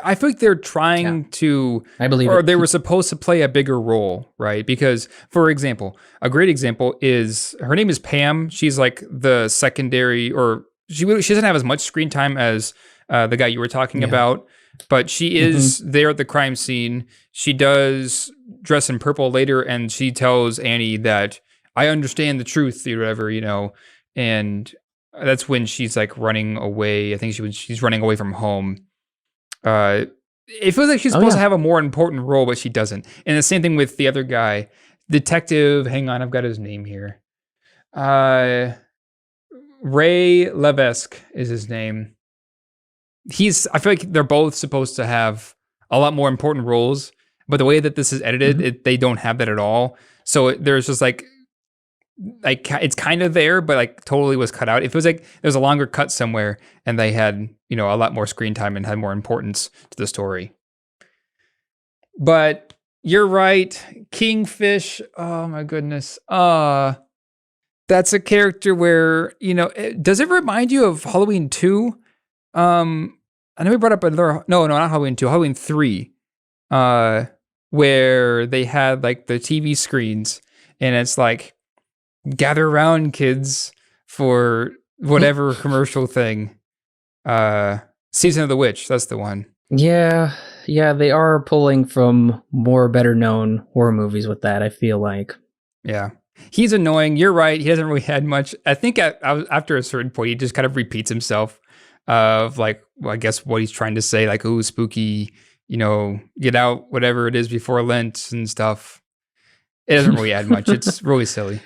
I feel like they're trying to, I believe, or they were supposed to play a bigger role, right? Because, for example, a great example is her name is Pam. She's like the secondary, or she doesn't have as much screen time as the guy you were talking about, but she is there at the crime scene. She does dress in purple later, and she tells Annie that I understand the truth, or whatever, and that's when she's like running away. I think she's running away from home. It feels like she's supposed to have a more important role, but she doesn't. And the same thing with the other guy, Detective. Hang on, I've got his name here. Ray Levesque is his name. I feel like they're both supposed to have a lot more important roles, but the way that this is edited, they don't have that at all. So there's just like it's kind of there, but like totally was cut out. It feels like there's a longer cut somewhere, and they had a lot more screen time and had more importance to the story. But you're right, Kingfish. Oh my goodness. That's a character where does it remind you of Halloween 2? I know we brought up another. No, not Halloween 2. Halloween 3. Where they had like the TV screens, and it's like, gather around, kids, for whatever commercial thing. Season of the Witch, that's the one. Yeah, they are pulling from more better known horror movies with that, I feel like. Yeah. He's annoying. You're right. He hasn't really had much. I think after a certain point, he just kind of repeats himself of like, well, I guess what he's trying to say, like, ooh, spooky, get out, whatever it is before Lent and stuff. It doesn't really add much. It's really silly.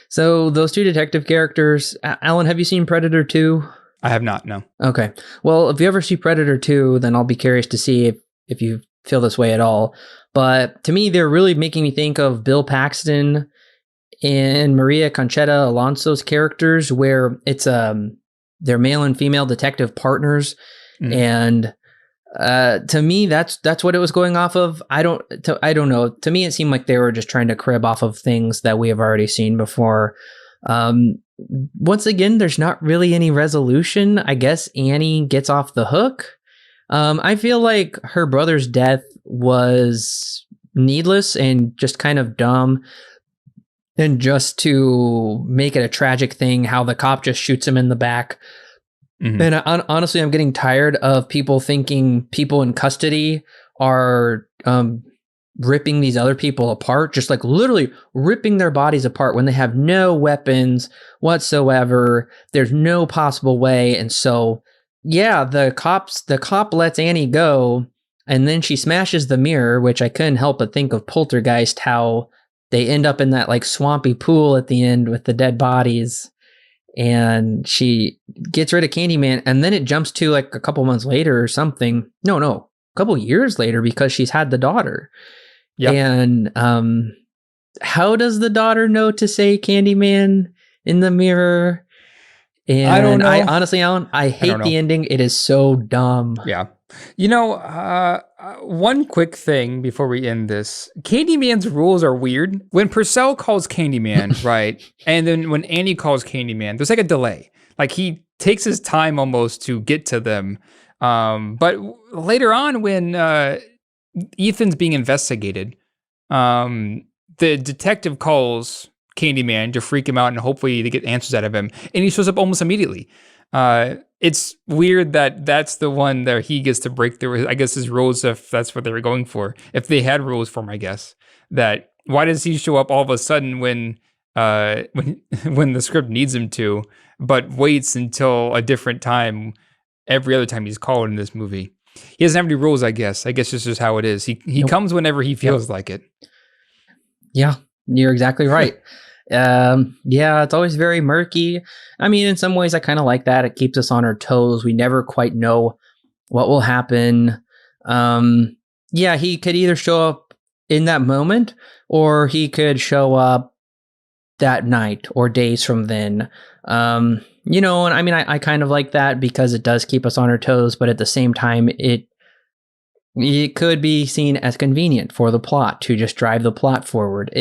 So those two detective characters, Alan, have you seen Predator 2? I have not, no. Okay. Well, if you ever see Predator 2, then I'll be curious to see if you feel this way at all. But to me, they're really making me think of Bill Paxton and Maria Conchetta Alonso's characters, where it's they're male and female detective partners. And to me, that's what it was going off of. I don't know. To me, it seemed like they were just trying to crib off of things that we have already seen before. Once again, there's not really any resolution. I guess Annie gets off the hook. I feel like her brother's death was needless and just kind of dumb. And just to make it a tragic thing, how the cop just shoots him in the back. And honestly, I'm getting tired of people thinking people in custody are ripping these other people apart, just like literally ripping their bodies apart when they have no weapons whatsoever. There's no possible way. And so, yeah, the cop lets Annie go, and then she smashes the mirror, which I couldn't help but think of Poltergeist, how they end up in that like swampy pool at the end with the dead bodies. And she gets rid of Candyman, and then it jumps to like a couple months later or something. No, a couple years later, because she's had the daughter. Yep. And how does the daughter know to say Candyman in the mirror? And I don't know. I honestly, Alan, I hate the ending. It is so dumb. Yeah. You know, one quick thing before we end this. Candyman's rules are weird. When Purcell calls Candyman, right, and then when Annie calls Candyman, there's like a delay. Like he takes his time almost to get to them. But later on when Ethan's being investigated, the detective calls Candyman to freak him out and hopefully to get answers out of him. And he shows up almost immediately. It's weird that that's the one that he gets to break through, I guess, his rules, if that's what they were going for. If they had rules for him, I guess. That why does he show up all of a sudden when the script needs him to, but waits until a different time every other time he's called in this movie? He doesn't have any rules, I guess. I guess it's just how it is. He comes whenever he feels like it. Yeah, you're exactly right. Yeah, it's always very murky. I mean, in some ways I kind of like that. It keeps us on our toes. We never quite know what will happen. Yeah, he could either show up in that moment, or he could show up that night or days from then. You know, and I mean, I kind of like that because it does keep us on our toes, but at the same time, it could be seen as convenient for the plot to just drive the plot forward.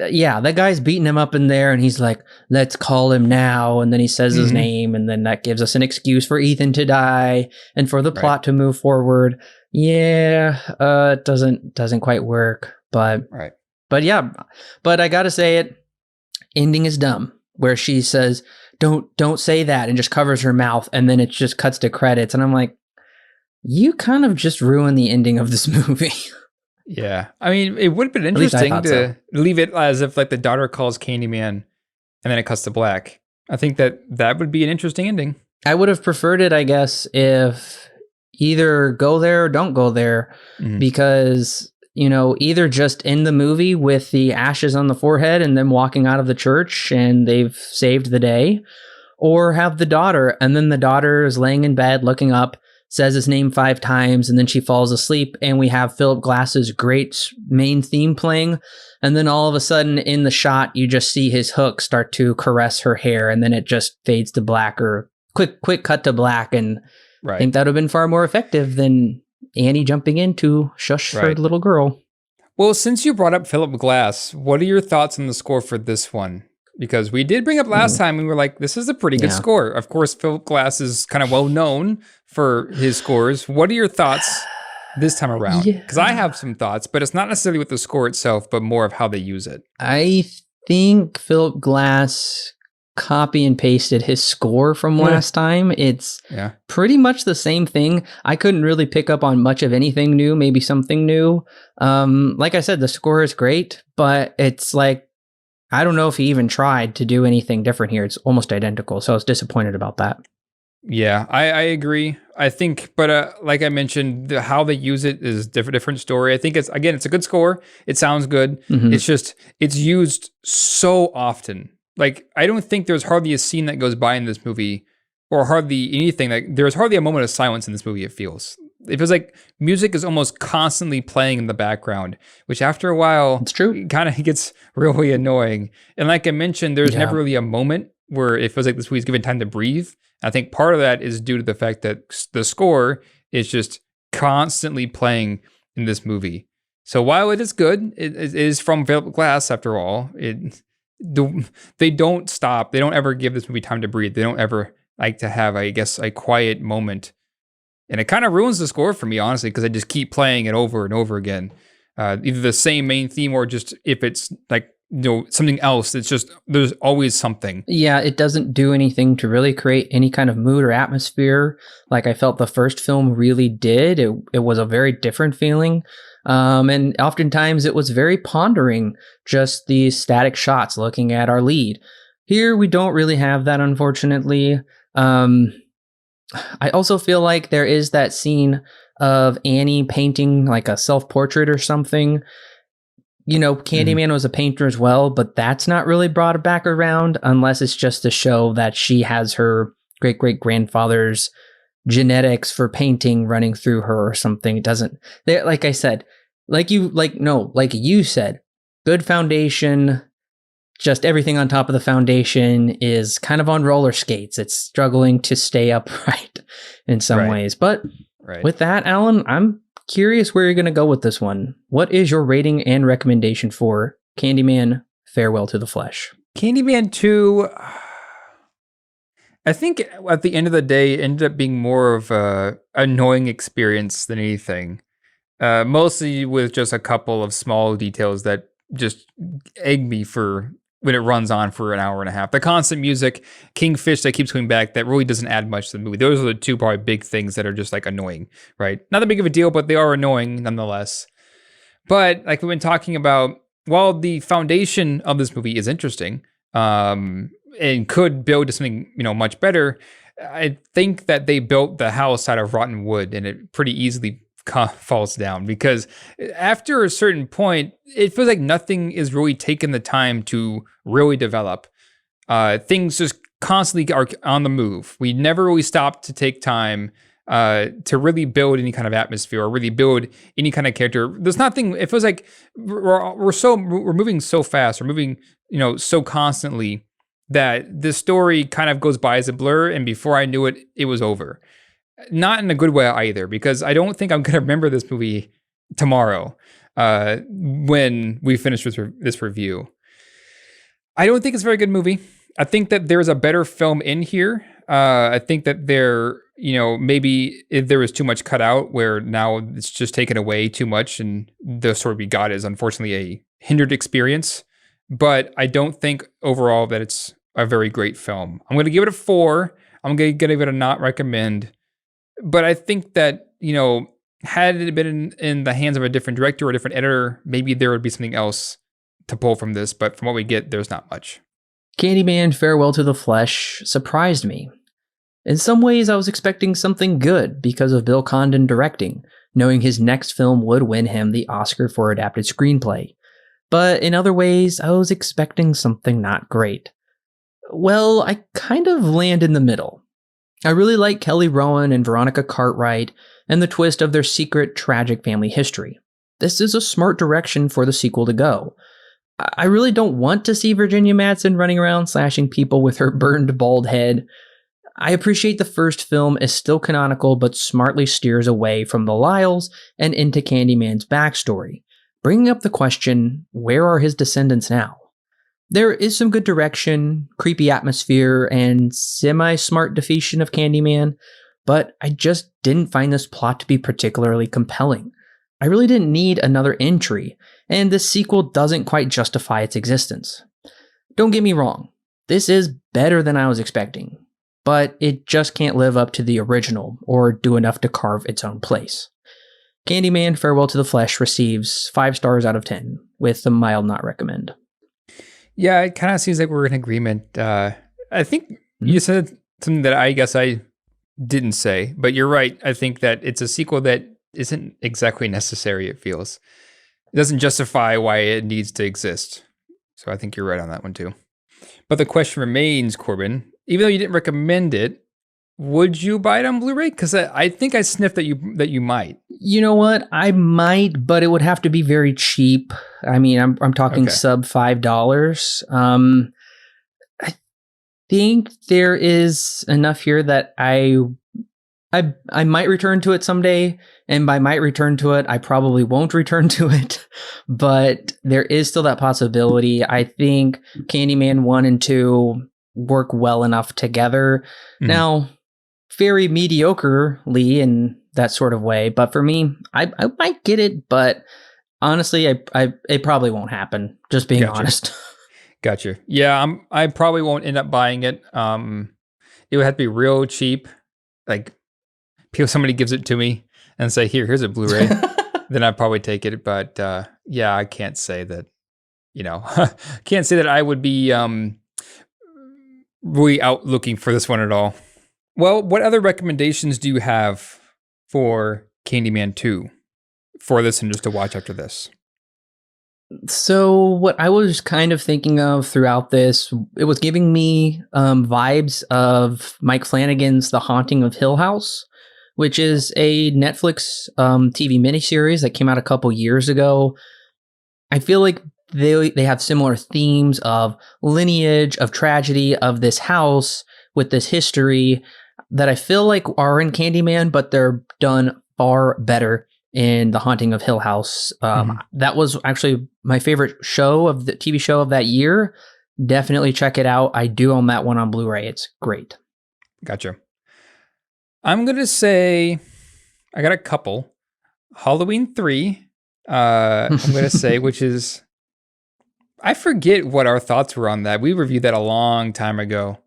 Yeah, that guy's beating him up in there, and he's like, let's call him now. And then he says his name, and then that gives us an excuse for Ethan to die and for the plot to move forward. Yeah, it doesn't quite work, but yeah, but I gotta say it, ending is dumb, where she says, don't say that, and just covers her mouth, and then it just cuts to credits, and I'm like, you kind of just ruined the ending of this movie. Yeah. I mean, it would have been interesting to leave it as if like the daughter calls Candyman and then it cuts to black. I think that would be an interesting ending. I would have preferred it, I guess, if either go there or don't go there, because, you know, either just end the movie with the ashes on the forehead and them walking out of the church and they've saved the day, or have the daughter, and then the daughter is laying in bed looking up, says his name 5 times, and then she falls asleep, and we have Philip Glass's great main theme playing, and then all of a sudden in the shot you just see his hook start to caress her hair, and then it just fades to black, or quick cut to black, and I think that would have been far more effective than Annie jumping in to shush her little girl. Well, since you brought up Philip Glass, what are your thoughts on the score for this one? Because we did bring up last time, we were like, this is a pretty good score. Of course, Philip Glass is kind of well known for his scores. What are your thoughts this time around? Because I have some thoughts, but it's not necessarily with the score itself, but more of how they use it. I think Philip Glass copy and pasted his score from last time. It's pretty much the same thing. I couldn't really pick up on much of anything new, maybe something new. Like I said, the score is great, but it's like, I don't know if he even tried to do anything different here. It's almost identical, so I was disappointed about that. Yeah, I agree. I think, but like I mentioned, how they use it is different story. I think it's a good score. It sounds good. Hmm. It's just it's used so often. Like I don't think there's hardly a scene that goes by in this movie, or hardly anything. Like there's hardly a moment of silence in this movie. It feels like music is almost constantly playing in the background, which after a while It's true. kind of gets really annoying. And like I mentioned, there's Yeah. never really a moment where it feels like this movie's given time to breathe. I think part of that is due to the fact that the score is just constantly playing in this movie. So while it is good, it is from Philip Glass after all. They don't stop. They don't ever give this movie time to breathe. They don't ever like to have, I guess, a quiet moment. And it kind of ruins the score for me, honestly, because I just keep playing it over and over again. Either the same main theme or just if it's like, something else. It's just, there's always something. Yeah, it doesn't do anything to really create any kind of mood or atmosphere like I felt the first film really did. It was a very different feeling. And oftentimes it was very pondering, just these static shots looking at our lead. Here we don't really have that, unfortunately. I also feel like there is that scene of Annie painting like a self-portrait or something. Candyman was a painter as well, but that's not really brought back around unless it's just to show that she has her great great grandfather's genetics for painting running through her or something. It doesn't, like I said, like you said, good foundation, just everything on top of the foundation is kind of on roller skates. It's struggling to stay upright in some Right. ways. But Right. with that, Alan, I'm curious where you're going to go with this one. What is your rating and recommendation for Candyman Farewell to the Flesh? Candyman 2, I think at the end of the day, it ended up being more of a annoying experience than anything. Mostly with just a couple of small details that just egg me for when it runs on for an hour and a half. The constant music, Kingfish that keeps coming back, that really doesn't add much to the movie. Those are the two probably big things that are just like annoying, right? Not that big of a deal, but they are annoying nonetheless. But like we've been talking about, while the foundation of this movie is interesting, and could build to something much better, I think that they built the house out of rotten wood, and it pretty easily falls down because after a certain point, it feels like nothing is really taking the time to really develop. Things just constantly are on the move. We never really stop to take time to really build any kind of atmosphere or really build any kind of character. There's nothing. It feels like we're moving so fast. We're moving so constantly that the story kind of goes by as a blur. And before I knew it, it was over. Not in a good way either, because I don't think I'm going to remember this movie tomorrow when we finish this review. I don't think it's a very good movie. I think that there's a better film in here. I think that maybe if there was too much cut out where now it's just taken away too much and the story we got is unfortunately a hindered experience. But I don't think overall that it's a very great film. I'm going to give it a 4. I'm going to give it a not recommend. But I think that, had it been in the hands of a different director or a different editor, maybe there would be something else to pull from this. But from what we get, there's not much. Candyman Farewell to the Flesh surprised me. In some ways, I was expecting something good because of Bill Condon directing, knowing his next film would win him the Oscar for Adapted Screenplay. But in other ways, I was expecting something not great. Well, I kind of land in the middle. I really like Kelly Rowan and Veronica Cartwright and the twist of their secret, tragic family history. This is a smart direction for the sequel to go. I really don't want to see Virginia Madsen running around slashing people with her burned bald head. I appreciate the first film is still canonical but smartly steers away from the Lyles and into Candyman's backstory, bringing up the question, where are his descendants now? There is some good direction, creepy atmosphere, and semi-smart defeation of Candyman, but I just didn't find this plot to be particularly compelling. I really didn't need another entry, and this sequel doesn't quite justify its existence. Don't get me wrong, this is better than I was expecting, but it just can't live up to the original or do enough to carve its own place. Candyman Farewell to the Flesh receives 5 stars out of 10, with a mild not recommend. Yeah, it kind of seems like we're in agreement. I think you said something that I guess I didn't say. But you're right. I think that it's a sequel that isn't exactly necessary, it feels. It doesn't justify why it needs to exist. So I think you're right on that one too. But the question remains, Corbin, even though you didn't recommend it, would you buy it on Blu-ray? Because I think I sniffed that you might. You know what? I might, but it would have to be very cheap. I mean, I'm talking sub $5. I think there is enough here that I might return to it someday, and by might return to it, I probably won't return to it, but there is still that possibility. I think Candyman 1 and 2 work well enough together. Mm-hmm. Now, very mediocrely in that sort of way, but for me, I might get it, but honestly, it probably won't happen, just being honest. Gotcha. Yeah, I probably won't end up buying it. It would have to be real cheap, like somebody gives it to me and say, here's a Blu-ray, then I'd probably take it. But yeah, I can't say that, can't say that I would be really out looking for this one at all. Well, what other recommendations do you have for Candyman 2 for listeners to watch after this? So what I was kind of thinking of throughout this, it was giving me vibes of Mike Flanagan's The Haunting of Hill House, which is a Netflix TV miniseries that came out a couple years ago. I feel like they have similar themes of lineage, of tragedy, of this house with this history that I feel like are in Candyman, but they're done far better in The Haunting of Hill House. That was actually my favorite show of the TV show of that year. Definitely check it out. I do own that one on Blu-ray. It's great. Gotcha. I'm going to say, I got a couple. Halloween 3, I'm going to say, which is, I forget what our thoughts were on that. We reviewed that a long time ago.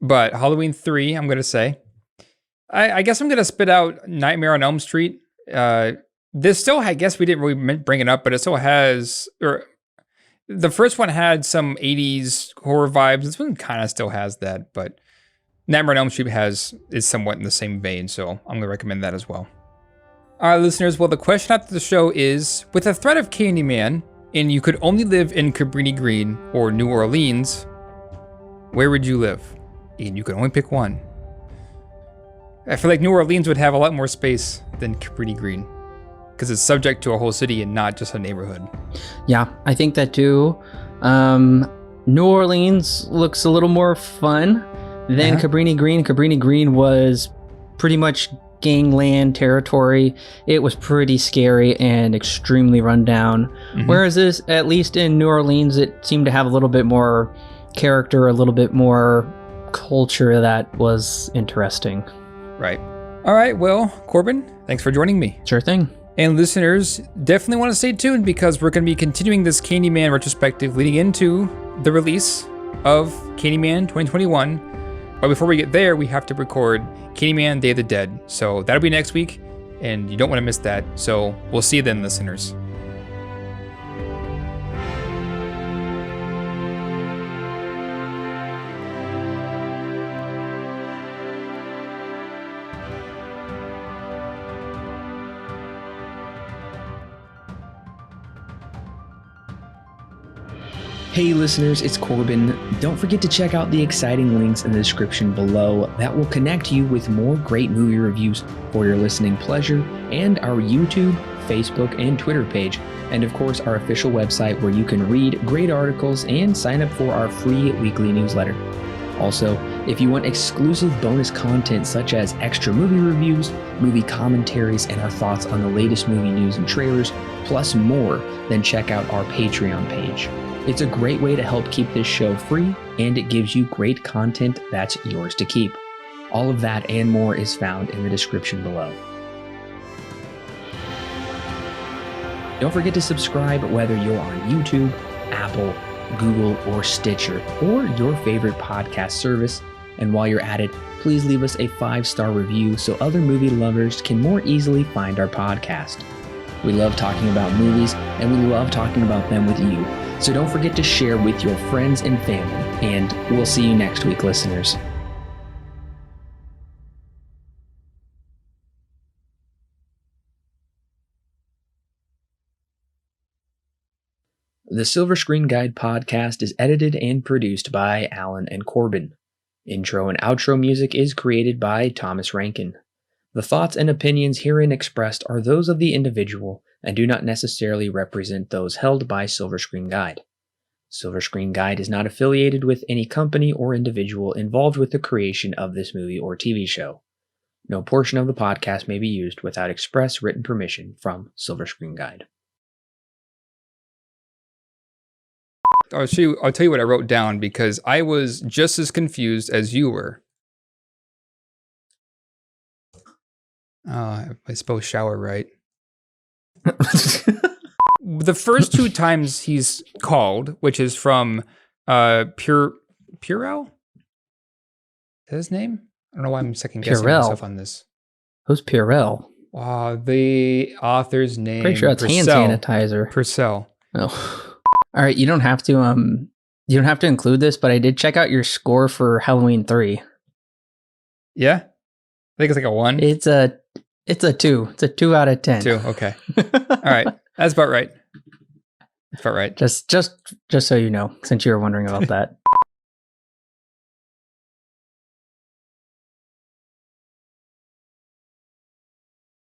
But Halloween 3, I'm going to say. I guess I'm going to spit out Nightmare on Elm Street. This still, I guess we didn't really bring it up, but it still has, or the first one had some 80s horror vibes. This one kind of still has that, but Nightmare on Elm Street is somewhat in the same vein, so I'm going to recommend that as well. All right, listeners, well, the question after the show is, with the threat of Candyman, and you could only live in Cabrini Green or New Orleans, where would you live? And you could only pick one. I feel like New Orleans would have a lot more space than Cabrini Green, because it's subject to a whole city and not just a neighborhood. Yeah, I think that too. New Orleans looks a little more fun than Cabrini Green. Cabrini Green was pretty much gangland territory. It was pretty scary and extremely run down. Whereas this, at least in New Orleans, it seemed to have a little bit more character, a little bit more culture that was interesting. Right. All right. Well, Corbin, thanks for joining me. Sure thing. And listeners, definitely want to stay tuned because we're going to be continuing this Candyman retrospective leading into the release of Candyman 2021. But before we get there, we have to record Candyman Day of the Dead. So that'll be next week, and you don't want to miss that. So we'll see you then, listeners. Hey listeners, it's Corbin. Don't forget to check out the exciting links in the description below that will connect you with more great movie reviews for your listening pleasure, and our YouTube, Facebook, and Twitter page, and of course our official website where you can read great articles and sign up for our free weekly newsletter. Also, if you want exclusive bonus content such as extra movie reviews, movie commentaries, and our thoughts on the latest movie news and trailers, plus more, then check out our Patreon page. It's a great way to help keep this show free, and it gives you great content that's yours to keep. All of that and more is found in the description below. Don't forget to subscribe whether you're on YouTube, Apple, Google, or Stitcher, or your favorite podcast service. And while you're at it, please leave us a 5-star review so other movie lovers can more easily find our podcast. We love talking about movies, and we love talking about them with you. So don't forget to share with your friends and family, and we'll see you next week, listeners. The Silver Screen Guide podcast is edited and produced by Allen and Corbin. Intro and outro music is created by Thomas Rankin. The thoughts and opinions herein expressed are those of the individual and do not necessarily represent those held by Silver Screen Guide. Silver Screen Guide is not affiliated with any company or individual involved with the creation of this movie or TV show. No portion of the podcast may be used without express written permission from Silver Screen Guide. I'll tell you what I wrote down because I was just as confused as you were. I suppose shower right. The first two times he's called, which is from Purell? Is that his name? I don't know why I'm second guessing myself on this. Who's Purell? The author's name. Pretty sure it's hand sanitizer. Purcell. Oh. All right, you don't have to include this, but I did check out your score for Halloween 3. Yeah? I think it's like a 1. It's a 2. It's a 2 out of 10. 2, okay. All right. That's about right. That's about right. Just so you know, since you were wondering about that.